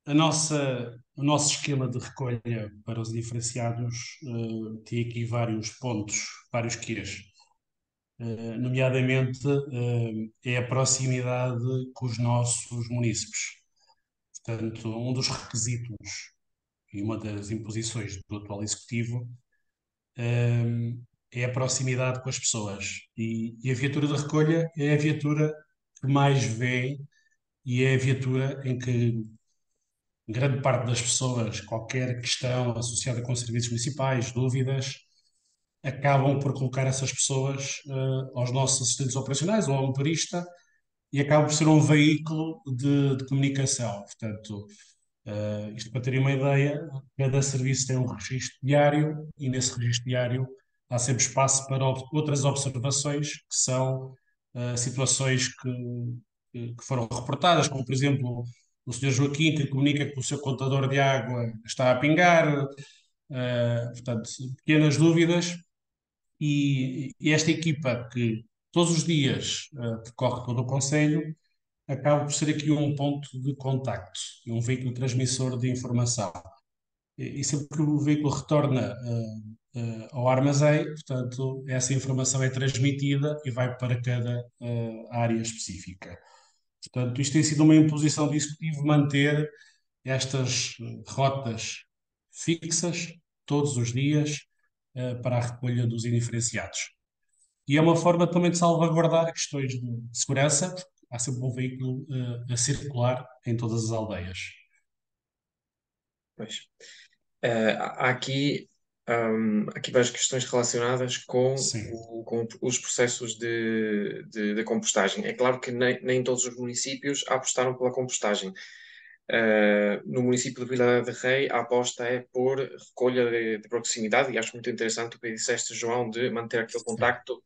[SPEAKER 2] O nosso esquema de recolha para os diferenciados tem aqui vários pontos, vários quês. Nomeadamente, é a proximidade com os nossos munícipes. Portanto, um dos requisitos e uma das imposições do atual Executivo é a proximidade com as pessoas. E a viatura de recolha é a viatura que mais vê e é a viatura em que grande parte das pessoas, qualquer questão associada com serviços municipais, dúvidas, acabam por colocar essas pessoas aos nossos assistentes operacionais ou ao motorista e acaba por ser um veículo de comunicação. Portanto, isto para terem uma ideia, cada serviço tem um registro diário e nesse registro diário há sempre espaço para outras observações que são situações que foram reportadas, como por exemplo o Sr. Joaquim, que comunica que o seu contador de água está a pingar, portanto, pequenas dúvidas, e esta equipa que todos os dias percorre todo o Conselho acaba por ser aqui um ponto de contacto, um veículo transmissor de informação. E sempre que o veículo retorna ao armazém, portanto, essa informação é transmitida e vai para cada área específica. Portanto, isto tem sido uma imposição do Executivo manter estas rotas fixas todos os dias para a recolha dos indiferenciados. E é uma forma também de salvaguardar questões de segurança, porque há sempre um veículo a circular em todas as aldeias.
[SPEAKER 1] Pois. Há aqui várias questões relacionadas com,
[SPEAKER 2] Sim,
[SPEAKER 1] com os processos de compostagem. É claro que nem todos os municípios apostaram pela compostagem. No município de Vila de Rei, a aposta é por recolha de proximidade, e acho muito interessante o que disseste, João, de manter aquele
[SPEAKER 2] sim,
[SPEAKER 1] contacto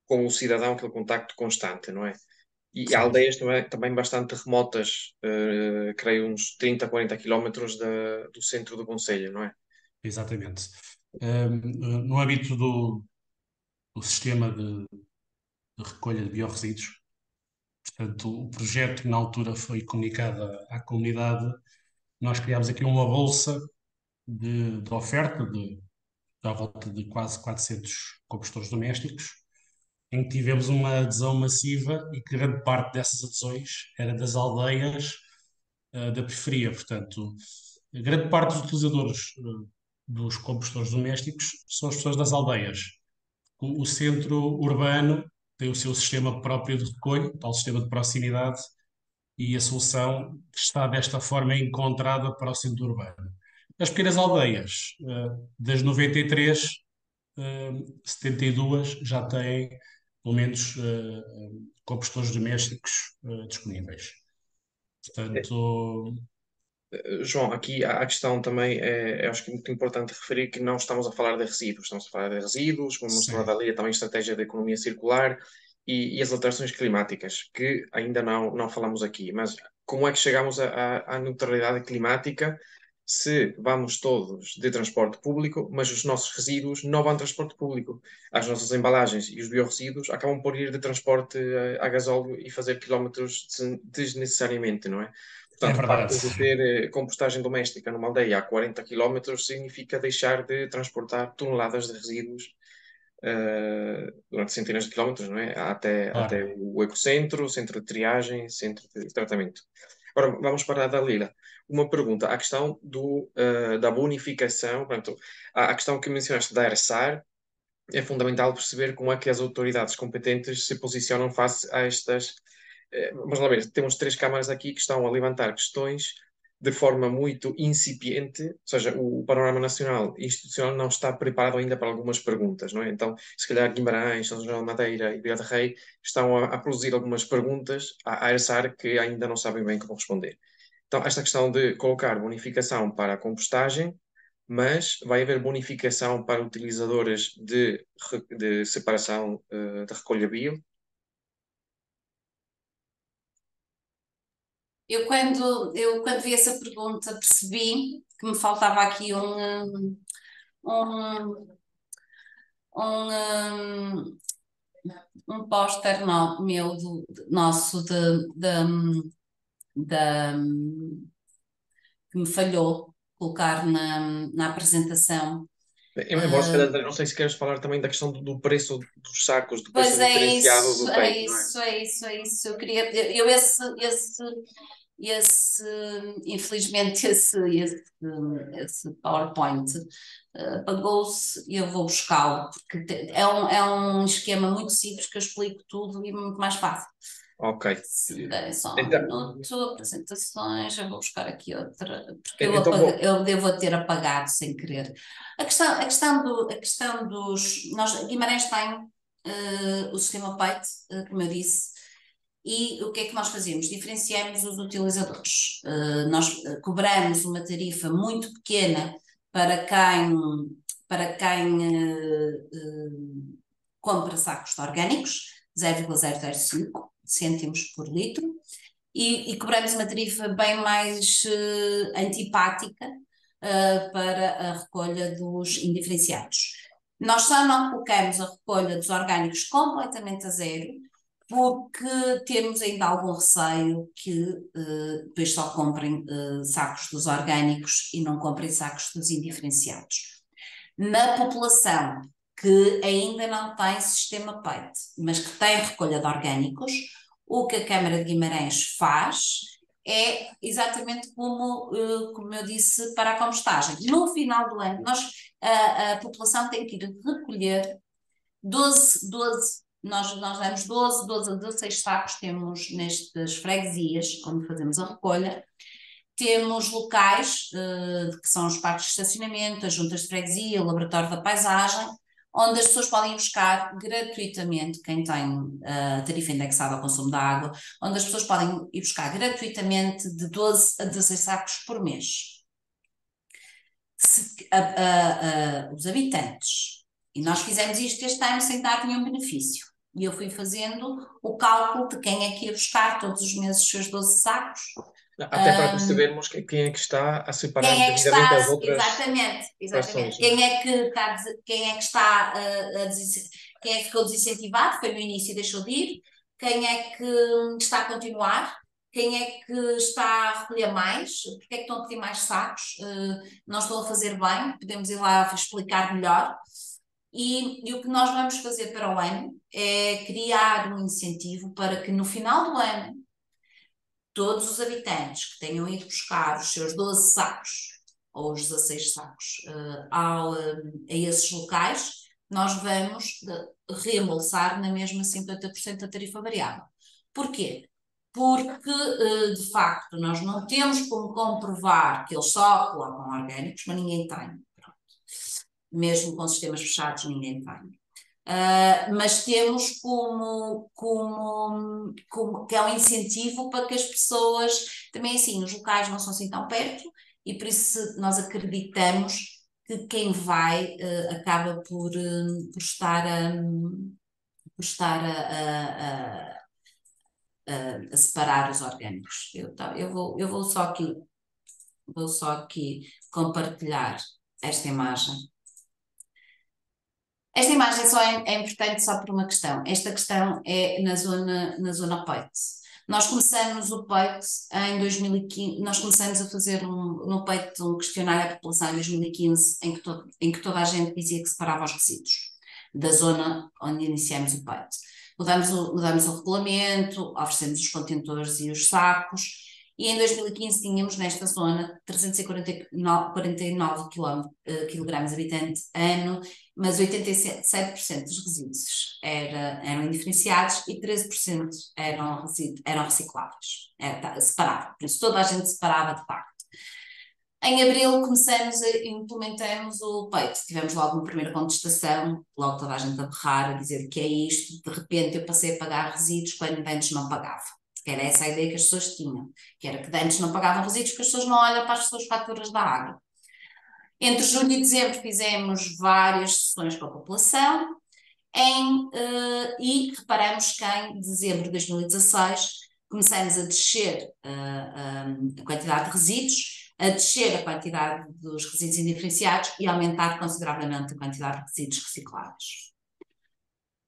[SPEAKER 1] com o cidadão, aquele contacto constante, não é? E há
[SPEAKER 2] sim,
[SPEAKER 1] aldeias também bastante remotas, creio uns 30, 40 quilómetros do centro do concelho, não é?
[SPEAKER 2] exatamente. No âmbito do sistema de recolha de biorresíduos, portanto, o projeto que na altura foi comunicado à comunidade, nós criámos aqui uma bolsa de oferta à volta de quase 400 compostores domésticos, em que tivemos uma adesão massiva e que grande parte dessas adesões era das aldeias da periferia. Portanto, a grande parte dos utilizadores dos compostores domésticos são as pessoas das aldeias. O centro urbano tem o seu sistema próprio de recolha, o tal sistema de proximidade, e a solução está desta forma encontrada para o centro urbano. As pequenas aldeias, das 93, 72 já têm, pelo menos, compostores domésticos disponíveis. Portanto,
[SPEAKER 1] João, aqui a questão também acho que é muito importante referir que não estamos a falar de resíduos, estamos a falar de resíduos, como mostrou
[SPEAKER 2] sim,
[SPEAKER 1] a ali, também estratégia de economia circular e as alterações climáticas, que ainda não falamos aqui. Mas como é que chegamos à neutralidade climática se vamos todos de transporte público, mas os nossos resíduos não vão de transporte público? As nossas embalagens e os biorresíduos acabam por ir de transporte a gasóleo e fazer quilómetros desnecessariamente, não é?
[SPEAKER 2] é
[SPEAKER 1] Portanto, o
[SPEAKER 2] verdade.
[SPEAKER 1] facto de ter compostagem doméstica numa aldeia a 40 quilómetros significa deixar de transportar toneladas de resíduos durante centenas de quilómetros, não é? Até
[SPEAKER 2] Claro.
[SPEAKER 1] o ecocentro, o centro de triagem, centro de tratamento. Agora, vamos para a Dalila. Uma pergunta, a questão da bonificação, portanto, a questão que mencionaste da ERSAR, é fundamental perceber como é que as autoridades competentes se posicionam face a estas. Vamos lá ver, temos três câmaras aqui que estão a levantar questões de forma muito incipiente, ou seja, o panorama nacional e institucional não está preparado ainda para algumas perguntas, não é? Então, se calhar Guimarães, São João de Madeira e Vila de Rei estão a produzir algumas perguntas à ERSAR que ainda não sabem bem como responder. Então, esta questão de colocar bonificação para a compostagem, mas vai haver bonificação para utilizadores de separação de recolha bio.
[SPEAKER 5] Eu quando vi essa pergunta percebi que me faltava aqui um, um, um póster meu, nosso, que me falhou colocar na apresentação.
[SPEAKER 1] Embora se calhar, não sei se queres falar também da questão do preço dos sacos, do preço
[SPEAKER 5] Pois é
[SPEAKER 1] diferenciado
[SPEAKER 5] isso,
[SPEAKER 1] do
[SPEAKER 5] é
[SPEAKER 1] peito, não é?
[SPEAKER 5] isso, é isso, é isso. Eu queria, esse infelizmente, esse PowerPoint apagou-se e eu vou buscá-lo, porque é um esquema muito simples que eu explico tudo e muito mais fácil.
[SPEAKER 1] Ok.
[SPEAKER 5] Se me derem só um
[SPEAKER 1] Então,
[SPEAKER 5] minuto, apresentações, eu vou buscar aqui outra, porque
[SPEAKER 1] então
[SPEAKER 5] eu devo ter apagado sem querer. A questão dos. Guimarães tem o sistema PEIT, como eu disse, e o que é que nós fazemos? Diferenciamos os utilizadores. Nós cobramos uma tarifa muito pequena para quem compra sacos de orgânicos, 0,005 cêntimos por litro, e cobramos uma tarifa bem mais antipática para a recolha dos indiferenciados. Nós só não colocamos a recolha dos orgânicos completamente a zero, porque temos ainda algum receio que depois só comprem sacos dos orgânicos e não comprem sacos dos indiferenciados. Na população que ainda não tem sistema PET, mas que tem recolha de orgânicos, o que a Câmara de Guimarães faz é exatamente como eu disse, para a compostagem. No final do ano, a população tem que ir recolher 12 nós damos 12 a 16 sacos, temos nestas freguesias, onde fazemos a recolha. Temos locais, que são os parques de estacionamento, as juntas de freguesia, o laboratório da paisagem, onde as pessoas podem ir buscar gratuitamente, quem tem a tarifa indexada ao consumo da água, onde as pessoas podem ir buscar gratuitamente de 12 a 16 sacos por mês. Os habitantes, e nós fizemos isto este ano sem dar nenhum benefício, e eu fui fazendo o cálculo de quem é que ia buscar todos os meses os seus 12 sacos.
[SPEAKER 1] Até para percebermos quem é que está a separar
[SPEAKER 5] Quem é que
[SPEAKER 1] devidamente
[SPEAKER 5] está,
[SPEAKER 1] as outras
[SPEAKER 5] exatamente.
[SPEAKER 1] frações.
[SPEAKER 5] Quem é que está quem é que ficou desincentivado, foi no início e deixou de ir, quem é que está a continuar, quem é que está a recolher mais, porque é que estão a pedir mais sacos, não estão a fazer bem, podemos ir lá explicar melhor. E o que nós vamos fazer para o ano é criar um incentivo para que no final do ano todos os habitantes que tenham ido buscar os seus 12 sacos ou os 16 sacos a esses locais, nós vamos reembolsar na mesma 50% da tarifa variável. Porquê? Porque, de facto, nós não temos como comprovar que eles só colocam orgânicos, mas ninguém tem. Pronto. Mesmo com sistemas fechados, ninguém tem. Mas temos como que é um incentivo para que as pessoas, também assim, os locais não são assim tão perto, e por isso nós acreditamos que quem vai acaba por estar a separar os orgânicos. Eu vou só aqui compartilhar esta imagem. Esta imagem só é importante só por uma questão. Esta questão é na zona PEIT. Nós começamos o PEIT em 2015, nós começamos a fazer no PEIT um questionário à população em 2015 em que toda a gente dizia que separava os resíduos da zona onde iniciamos o PEIT. Mudamos o regulamento, oferecemos os contentores e os sacos, e em 2015 tínhamos nesta zona 349 kg habitante ano, mas 87% dos resíduos eram indiferenciados e 13% eram recicláveis, separável, por isso toda a gente separava de facto. Em abril implementamos o PEIT, tivemos logo uma primeira contestação, logo toda a gente a berrar, a dizer o que é isto, de repente eu passei a pagar resíduos quando antes não pagava. Que era essa a ideia que as pessoas tinham, que era que antes não pagavam resíduos porque as pessoas não olham para as suas faturas da água. Entre julho e dezembro fizemos várias sessões com a população e reparamos que em dezembro de 2016 começamos a descer a quantidade de resíduos, a descer a quantidade dos resíduos indiferenciados e aumentar consideravelmente a quantidade de resíduos recicláveis.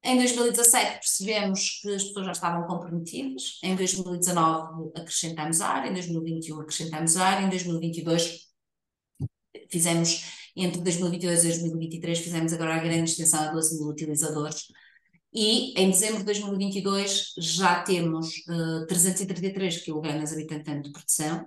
[SPEAKER 5] Em 2017 percebemos que as pessoas já estavam comprometidas, em 2019 acrescentamos área, em 2021 acrescentamos área, em 2022 fizemos, entre 2022 e 2023 fizemos agora a grande extensão a 12 mil utilizadores, e em dezembro de 2022 já temos 333 kg habitante ano de produção,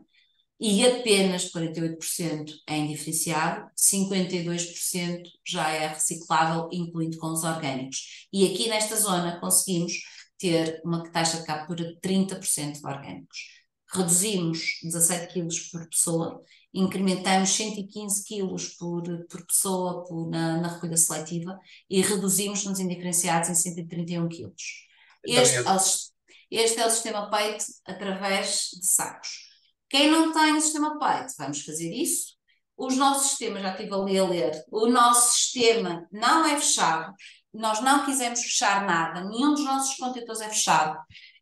[SPEAKER 5] e apenas 48% é indiferenciado, 52% já é reciclável, incluindo com os orgânicos. E aqui nesta zona conseguimos ter uma taxa de captura de 30% de orgânicos. Reduzimos 17 kg por pessoa, incrementamos 115 kg por pessoa na recolha seletiva e reduzimos nos indiferenciados em 131 kg. Este é o sistema PEIT através de sacos. Quem não tem o sistema PEIT, vamos fazer isso. Os nossos sistemas, já estive ali a ler, o nosso sistema não é fechado, nós não quisemos fechar nada, nenhum dos nossos contentores é fechado.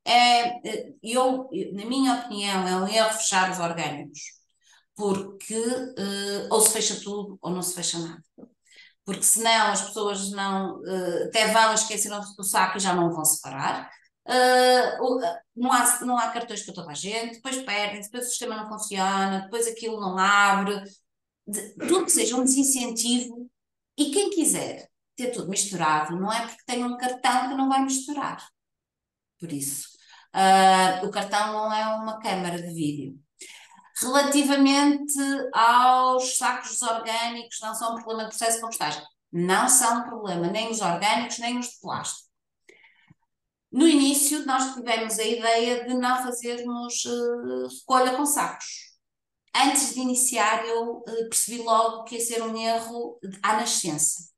[SPEAKER 5] Na minha opinião, é um erro fechar os orgânicos, porque ou se fecha tudo ou não se fecha nada. Porque senão as pessoas até vão esquecer-se do saco e já não vão separar. Não há cartões para toda a gente, depois perdem, depois o sistema não funciona, depois aquilo não abre. Tudo que seja um desincentivo, e quem quiser ter tudo misturado, não é porque tem um cartão que não vai misturar. Por isso, o cartão não é uma câmara de vídeo. Relativamente aos sacos orgânicos, não são um problema de processo de compostagem. Não são um problema, nem os orgânicos, nem os de plástico. No início, nós tivemos a ideia de não fazermos recolha com sacos. Antes de iniciar, eu percebi logo que ia ser um erro à nascença,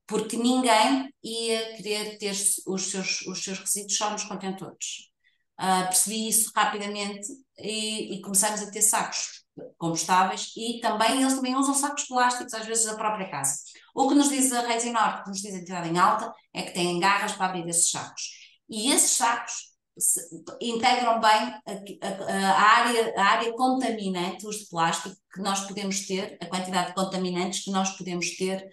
[SPEAKER 5] porque ninguém ia querer ter os seus resíduos só nos contentores. Percebi isso rapidamente e começamos a ter sacos compostáveis, e eles também usam sacos plásticos, às vezes da própria casa. O que nos diz a Raisin Norte, que nos diz a entidade em alta, é que têm garras para abrir esses sacos. E esses sacos integram bem a área contaminante, os de plástico, que nós podemos ter, a quantidade de contaminantes que nós podemos ter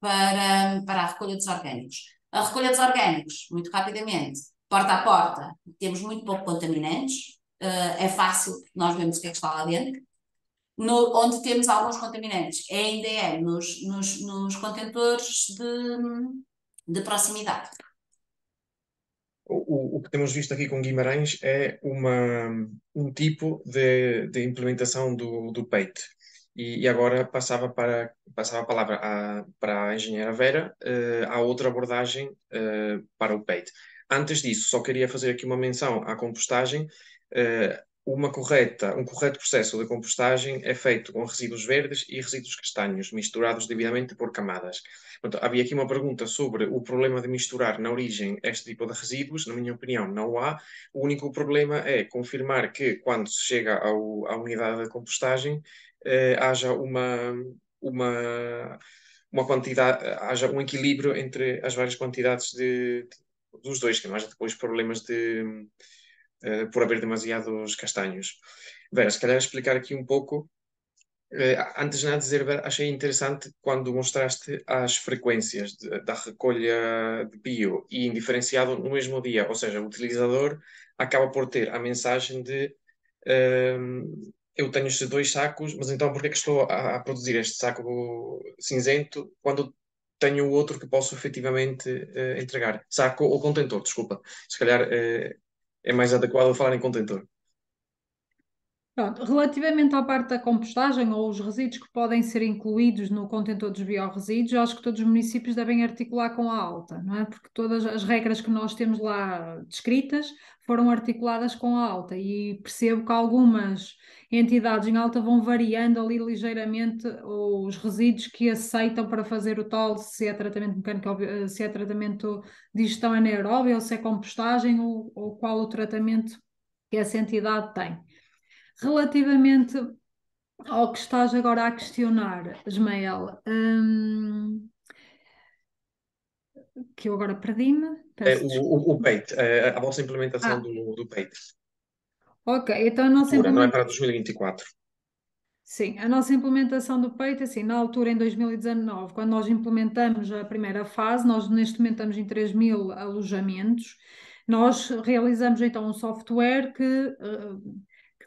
[SPEAKER 5] para a recolha dos orgânicos. A recolha dos orgânicos, muito rapidamente, porta a porta, temos muito pouco contaminantes, é fácil, porque nós vemos o que é que está lá dentro. Onde temos alguns contaminantes ainda é nos contentores de proximidade.
[SPEAKER 1] O que temos visto aqui com Guimarães é um tipo de implementação do PEIT. E agora passava a palavra para a engenheira Vera, à outra abordagem para o PEIT. Antes disso, só queria fazer aqui uma menção à compostagem. Um correto processo de compostagem é feito com resíduos verdes e resíduos castanhos, misturados devidamente por camadas. Portanto, havia aqui uma pergunta sobre o problema de misturar na origem este tipo de resíduos. Na minha opinião, não há. O único problema é confirmar que, quando se chega à unidade de compostagem, haja uma quantidade, haja um equilíbrio entre as várias quantidades dos dois, que não haja depois problemas por haver demasiados castanhos. Vera, se calhar explicar aqui um pouco. Antes de nada dizer, Vera, achei interessante quando mostraste as frequências da recolha de bio e indiferenciado no mesmo dia, ou seja, o utilizador acaba por ter a mensagem de eu tenho estes 2 sacos, mas então por que é que estou a produzir este saco cinzento quando tenho o outro que posso efetivamente entregar? Saco ou contentor, desculpa. Se calhar é mais adequado falar em contentor.
[SPEAKER 3] Pronto, relativamente à parte da compostagem ou os resíduos que podem ser incluídos no contentor dos biorresíduos, eu acho que todos os municípios devem articular com a ALTA, não é? Porque todas as regras que nós temos lá descritas foram articuladas com a ALTA, e percebo que algumas entidades em ALTA vão variando ali ligeiramente os resíduos que aceitam para fazer o TOL, se é tratamento mecânico, se é tratamento de digestão anaeróbia, ou se é compostagem, ou qual o tratamento que essa entidade tem. Relativamente ao que estás agora a questionar, Ismael, que eu agora perdi-me.
[SPEAKER 1] O PEIT, a vossa implementação do PEIT.
[SPEAKER 3] Ok, então a nossa
[SPEAKER 1] Não é para 2024.
[SPEAKER 3] Sim, a nossa implementação do PEIT, assim, na altura, em 2019, quando nós implementamos a primeira fase, nós neste momento estamos em 3.000 alojamentos. Nós realizamos então um software que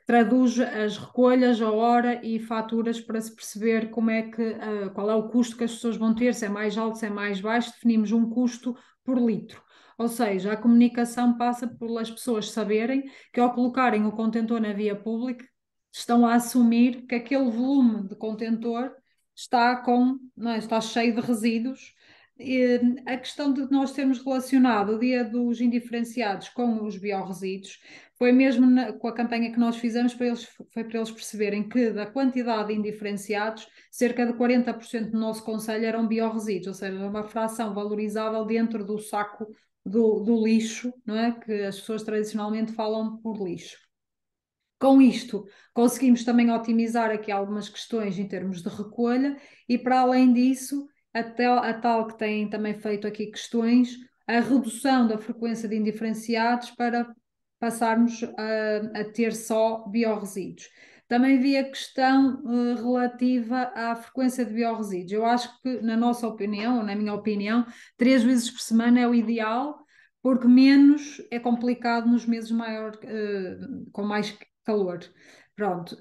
[SPEAKER 3] traduz as recolhas, a hora e faturas para se perceber qual é o custo que as pessoas vão ter, se é mais alto, se é mais baixo. Definimos um custo por litro. Ou seja, a comunicação passa pelas pessoas saberem que, ao colocarem o contentor na via pública, estão a assumir que aquele volume de contentor está cheio de resíduos. E a questão de nós termos relacionado o dia dos indiferenciados com os biorresíduos foi mesmo com a campanha que nós fizemos, foi para eles perceberem que, da quantidade de indiferenciados, cerca de 40% do nosso concelho eram biorresíduos, ou seja, uma fração valorizável dentro do saco do lixo, não é? Que as pessoas tradicionalmente falam por lixo. Com isto, conseguimos também otimizar aqui algumas questões em termos de recolha, e para além disso, até a tal que têm também feito aqui questões, a redução da frequência de indiferenciados para passarmos a ter só biorresíduos. Também vi a questão relativa à frequência de biorresíduos. Eu acho que, na nossa opinião, ou na minha opinião, 3 vezes por semana é o ideal, porque menos é complicado nos meses com mais calor. Pronto,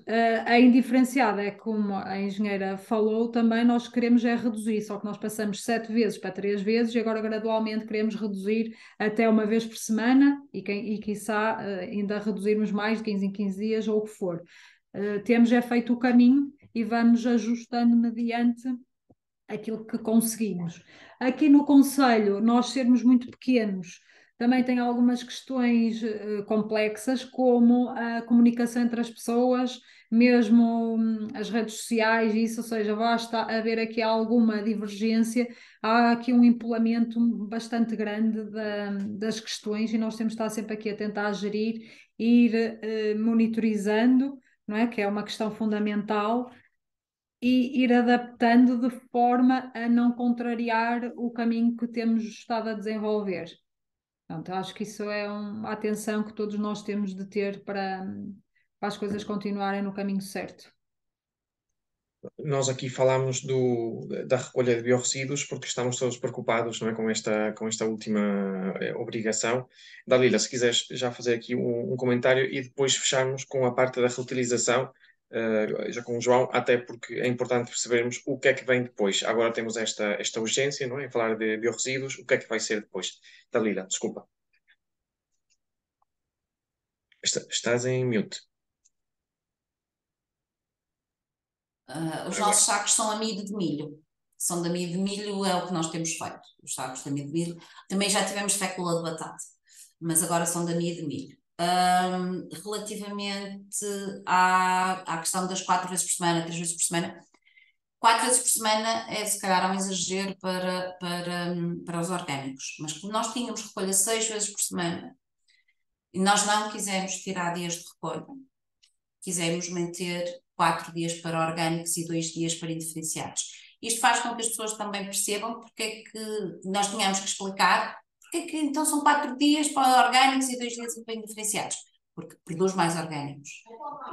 [SPEAKER 3] a indiferenciada é como a engenheira falou, também nós queremos é reduzir, só que nós passamos 7 vezes para 3 vezes e agora gradualmente queremos reduzir até 1 vez por semana e quiçá ainda reduzirmos mais de 15 em 15 dias ou o que for. Temos é feito o caminho e vamos ajustando mediante aquilo que conseguimos. Aqui no Conselho, nós sermos muito pequenos, também tem algumas questões complexas, como a comunicação entre as pessoas, mesmo as redes sociais, isso, ou seja, basta haver aqui alguma divergência, há aqui um empolamento bastante grande das questões e nós temos de estar sempre aqui a tentar gerir, ir monitorizando, não é? Que é uma questão fundamental e ir adaptando de forma a não contrariar o caminho que temos estado a desenvolver. Portanto, acho que isso é uma atenção que todos nós temos de ter para as coisas continuarem no caminho certo.
[SPEAKER 1] Nós aqui falámos da recolha de biorresíduos porque estamos todos preocupados, não é, com esta última obrigação. Dalila, se quiseres já fazer aqui um comentário e depois fecharmos com a parte da reutilização, já com o João, até porque é importante percebermos o que é que vem depois. Agora temos esta urgência, não é, em falar de biorresíduos, o que é que vai ser depois? Dalila, desculpa. Estás em mute.
[SPEAKER 5] Os
[SPEAKER 1] Agora.
[SPEAKER 5] nossos sacos são amido de milho. São de amido de milho, é o que nós temos feito. Os sacos de amido de milho. Também já tivemos fécula de batata, mas agora são de amido de milho. Relativamente à questão das 4 vezes por semana, 3 vezes por semana, 4 vezes por semana é se calhar um exagero para os orgânicos, mas como nós tínhamos recolha 6 vezes por semana e nós não quisemos tirar dias de recolha, quisemos manter 4 dias para orgânicos e 2 dias para indiferenciados. Isto faz com que as pessoas também percebam porque é que nós tínhamos que explicar porque é que então são 4 dias para orgânicos e 2 dias para indiferenciados, porque produz mais orgânicos.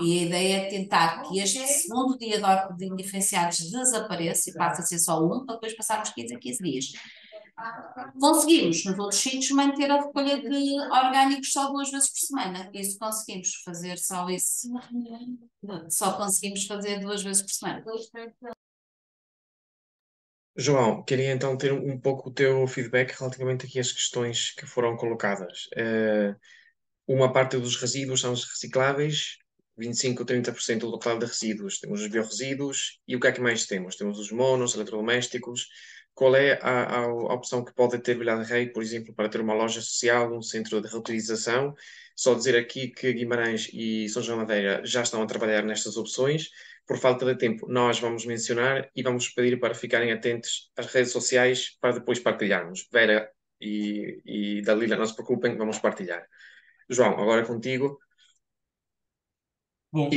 [SPEAKER 5] E a ideia é tentar que este segundo dia de indiferenciados desapareça e passe a ser só um, para depois passarmos 15 a 15 dias. Conseguimos, nos outros sítios, manter a recolha de orgânicos só 2 vezes por semana. Isso conseguimos fazer só isso. Só conseguimos fazer 2 vezes por semana.
[SPEAKER 1] João, queria então ter um pouco o teu feedback relativamente aqui às questões que foram colocadas. Uma parte dos resíduos são os recicláveis, 25 ou 30% do total de resíduos. Temos os biorresíduos e o que é que mais temos? Temos os monos, eletrodomésticos. Qual é a opção que pode ter Vila de Rei, por exemplo, para ter uma loja social, um centro de reutilização? Só dizer aqui que Guimarães e São João da Madeira já estão a trabalhar nestas opções. Por falta de tempo, nós vamos mencionar e vamos pedir para ficarem atentos às redes sociais para depois partilharmos. Vera e Dalila, não se preocupem, vamos partilhar. João, agora contigo.
[SPEAKER 2] Bom,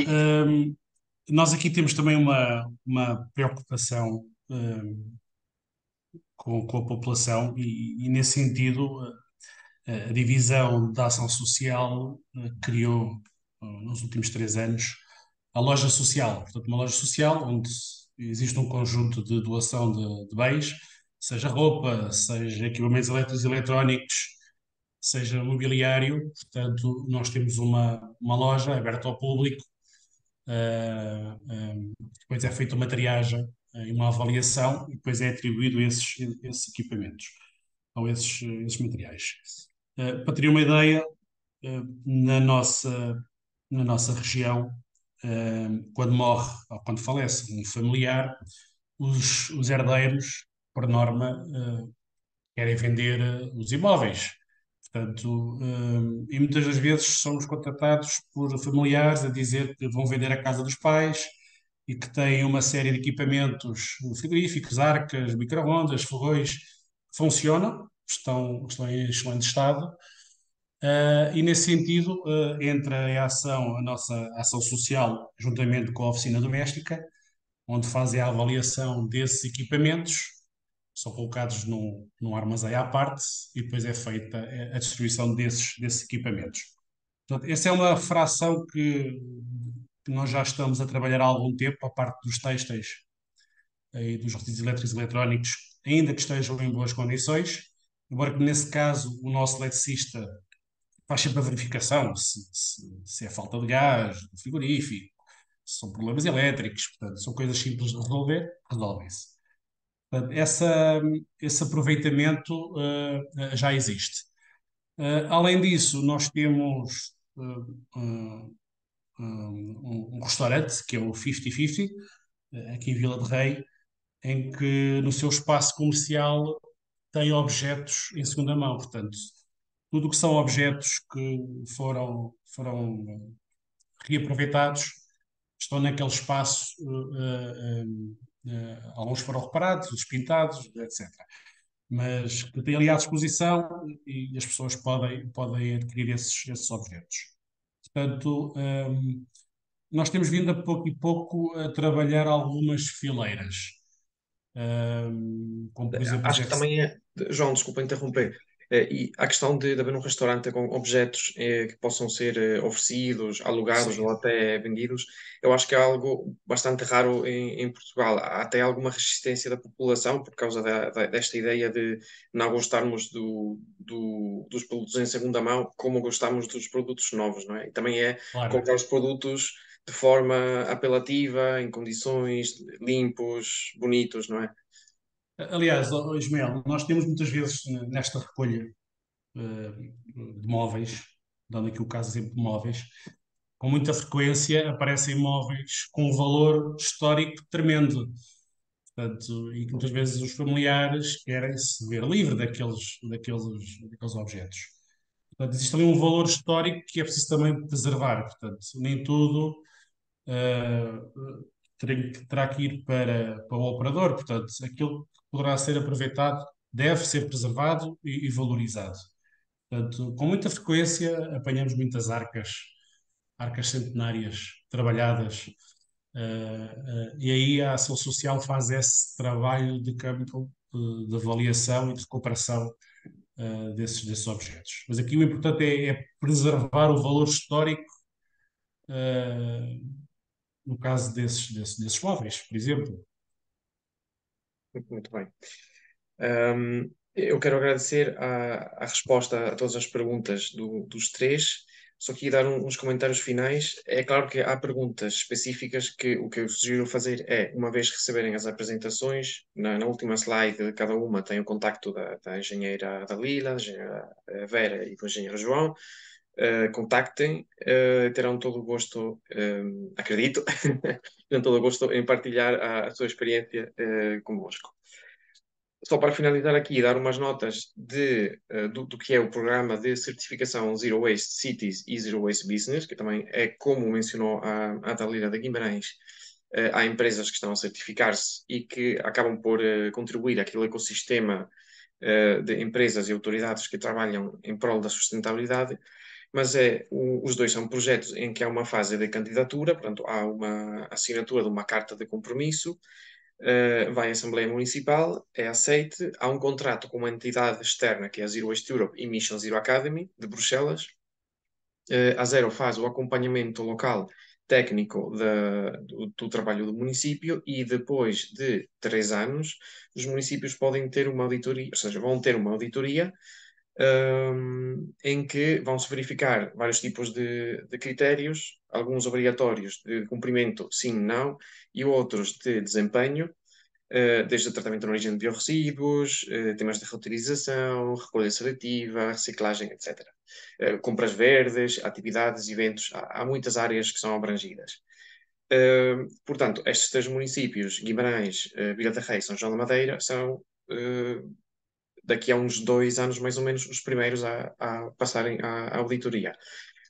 [SPEAKER 2] nós aqui temos também uma preocupação com a população e nesse sentido, a divisão da ação social criou, nos últimos 3 anos, a loja social. Portanto, uma loja social onde existe um conjunto de doação de bens, seja roupa, seja equipamentos elétricos e eletrónicos, seja mobiliário. Portanto, nós temos uma loja aberta ao público. Depois é feita uma triagem e uma avaliação e depois é atribuído esses equipamentos ou esses materiais. Para ter uma ideia, na nossa região, quando morre ou quando falece um familiar, os herdeiros, por norma, querem vender os imóveis. Portanto, e muitas das vezes somos contatados por familiares a dizer que vão vender a casa dos pais e que têm uma série de equipamentos frigoríficos, arcas, micro-ondas, fogões, que funcionam, estão em excelente estado. E nesse sentido, entra em ação a nossa ação social, juntamente com a oficina doméstica, onde fazem a avaliação desses equipamentos são colocados num armazém à parte e depois é feita a distribuição desses equipamentos. Portanto, essa é uma fração que nós já estamos a trabalhar há algum tempo, a parte dos têxteis e dos resíduos elétricos e eletrónicos, ainda que estejam em boas condições, embora que nesse caso o nosso eletricista faz sempre a verificação se é falta de gás, do frigorífico, se são problemas elétricos, portanto, são coisas simples de resolver, resolvem-se. Portanto, esse aproveitamento já existe. Além disso, nós temos um restaurante, que é o 50-50, aqui em Vila de Rei, em que no seu espaço comercial tem objetos em segunda mão. Portanto, tudo o que são objetos que foram reaproveitados estão naquele espaço. Alguns foram reparados, outros pintados, etc. Mas que tem ali à disposição e as pessoas podem adquirir esses objetos. Portanto, nós temos vindo a pouco e pouco a trabalhar algumas fileiras, como por exemplo os
[SPEAKER 1] Acho que também é, João, desculpa interromper, e a questão de haver um restaurante com objetos que possam ser oferecidos, alugados
[SPEAKER 2] Sim,
[SPEAKER 1] ou até vendidos, eu acho que é algo bastante raro em Portugal. Há até alguma resistência da população por causa desta ideia de não gostarmos dos produtos em segunda mão como gostamos dos produtos novos, não é? E também é
[SPEAKER 2] claro.
[SPEAKER 1] comprar os produtos de forma apelativa, em condições, limpos, bonitos, não é?
[SPEAKER 2] Aliás, Ismael, nós temos muitas vezes nesta recolha de móveis, dando aqui o caso exemplo de móveis, com muita frequência aparecem móveis com um valor histórico tremendo. Portanto, e que muitas vezes os familiares querem se ver livre daqueles objetos. Portanto, existe ali um valor histórico que é preciso também preservar. Portanto, nem tudo eh, terá que ir para o operador. Portanto, aquilo que poderá ser aproveitado deve ser preservado e valorizado. Portanto, com muita frequência apanhamos muitas arcas centenárias trabalhadas, e aí a ação social faz esse trabalho de campo, de avaliação e de recuperação desses objetos. Mas aqui o importante é preservar o valor histórico, eh, no caso desses móveis, por exemplo.
[SPEAKER 1] Muito bem. Eu quero agradecer a resposta a todas as perguntas dos três. Só queria dar uns comentários finais. É claro que há perguntas específicas que o que eu sugiro fazer é, uma vez receberem as apresentações, na última slide de cada uma tem o contacto da engenheira Dalila, da engenheira Vera e do engenheiro João. Contactem, terão todo o gosto, acredito, terão todo o gosto em partilhar a sua experiência convosco. Só para finalizar aqui, dar umas notas do que é o programa de certificação Zero Waste Cities e Zero Waste Business, que também é como mencionou a Dalila de Guimarães. Há empresas que estão a certificar-se e que acabam por contribuir àquele ecossistema de empresas e autoridades que trabalham em prol da sustentabilidade, mas os dois são projetos em que há uma fase de candidatura, portanto, há uma assinatura de uma carta de compromisso, vai à Assembleia Municipal, é aceite, há um contrato com uma entidade externa, que é a Zero Waste Europe e Mission Zero Academy, de Bruxelas. A Zero faz o acompanhamento local técnico do trabalho do município e depois de 3 anos os municípios podem ter uma auditoria, ou seja, vão ter uma auditoria em que vão-se verificar vários tipos de critérios, alguns obrigatórios de cumprimento, sim, não, e outros de desempenho, desde o tratamento de origem de biorresíduos, temas de reutilização, recolha seletiva, reciclagem, etc. Compras verdes, atividades, eventos, há muitas áreas que são abrangidas. Portanto, estes três municípios, Guimarães, Vila de Rei e São João da Madeira, são daqui a uns 2 anos, mais ou menos, os primeiros a passarem à auditoria.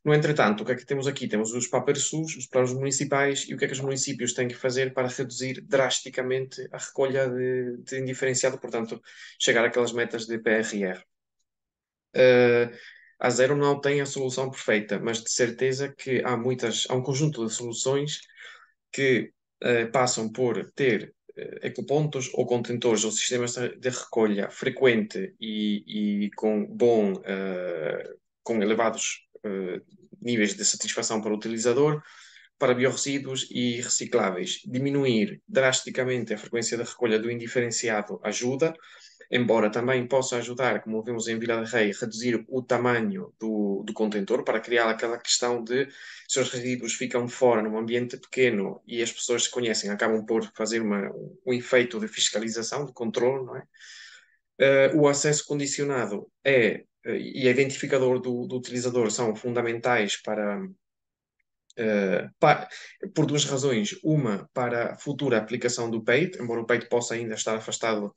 [SPEAKER 1] No entretanto, o que é que temos aqui? Temos os PAPERSUs, os planos municipais, e o que é que os municípios têm que fazer para reduzir drasticamente a recolha de indiferenciado, portanto, chegar àquelas metas de PRR. A Zero não tem a solução perfeita, mas de certeza que há um conjunto de soluções que passam por ter ecopontos ou contentores ou sistemas de recolha frequente e com elevados níveis de satisfação para o utilizador, para biorresíduos e recicláveis. Diminuir drasticamente a frequência de recolha do indiferenciado ajuda, embora também possa ajudar, como vimos em Vila de Rei, reduzir o tamanho do contentor para criar aquela questão de se os resíduos ficam fora num ambiente pequeno e as pessoas se conhecem, acabam por fazer um efeito de fiscalização, de controle, não é? O acesso condicionado e a identificador do utilizador são fundamentais por duas razões. Uma, para a futura aplicação do PEIT, embora o PEIT possa ainda estar afastado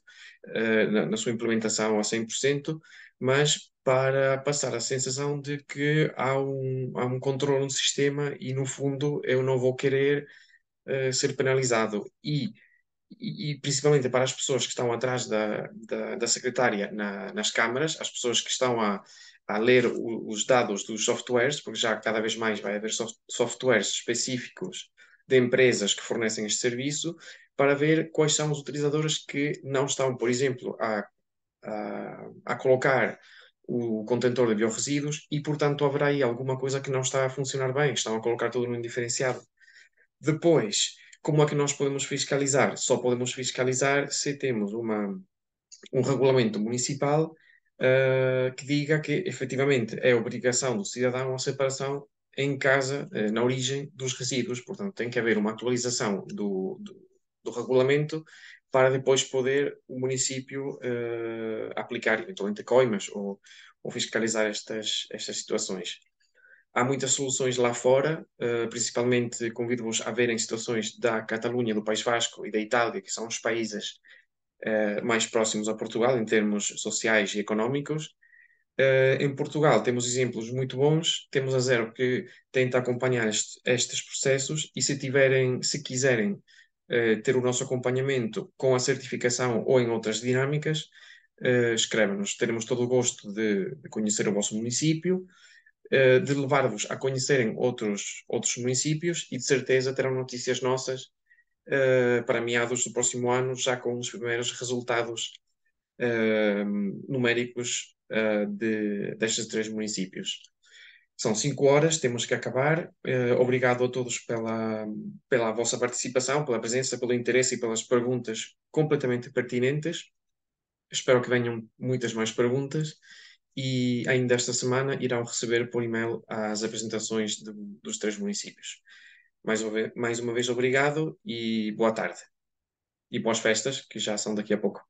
[SPEAKER 1] na sua implementação a 100%, mas para passar a sensação de que há um controle no sistema e, no fundo, eu não vou querer ser penalizado. E principalmente para as pessoas que estão atrás da secretária nas câmaras, as pessoas que estão a ler os dados dos softwares, porque já cada vez mais vai haver softwares específicos de empresas que fornecem este serviço, para ver quais são os utilizadores que não estão, por exemplo, a colocar o contentor de biorresíduos e, portanto, haverá aí alguma coisa que não está a funcionar bem, estão a colocar tudo no indiferenciado. Depois, como é que nós podemos fiscalizar? Só podemos fiscalizar se temos um regulamento municipal que diga que efetivamente é obrigação do cidadão a separação em casa, na origem dos resíduos. Portanto, tem que haver uma atualização do regulamento para depois poder o município aplicar eventualmente coimas ou fiscalizar estas situações. Há muitas soluções lá fora, principalmente convido-vos a verem situações da Catalunha, do País Vasco e da Itália, que são os países mais próximos a Portugal em termos sociais e económicos. Em Portugal temos exemplos muito bons, temos a Zero que tenta acompanhar estes processos e se quiserem ter o nosso acompanhamento com a certificação ou em outras dinâmicas, escreve-nos. Teremos todo o gosto de conhecer o vosso município, de levar-vos a conhecerem outros municípios e de certeza terão notícias nossas para meados do próximo ano, já com os primeiros resultados numéricos destes 3 municípios. São 5 horas, temos que acabar. Obrigado a todos pela vossa participação, pela presença, pelo interesse e pelas perguntas completamente pertinentes. Espero que venham muitas mais perguntas e ainda esta semana irão receber por e-mail as apresentações dos 3 municípios. Mais uma vez, obrigado e boa tarde. E boas festas, que já são daqui a pouco.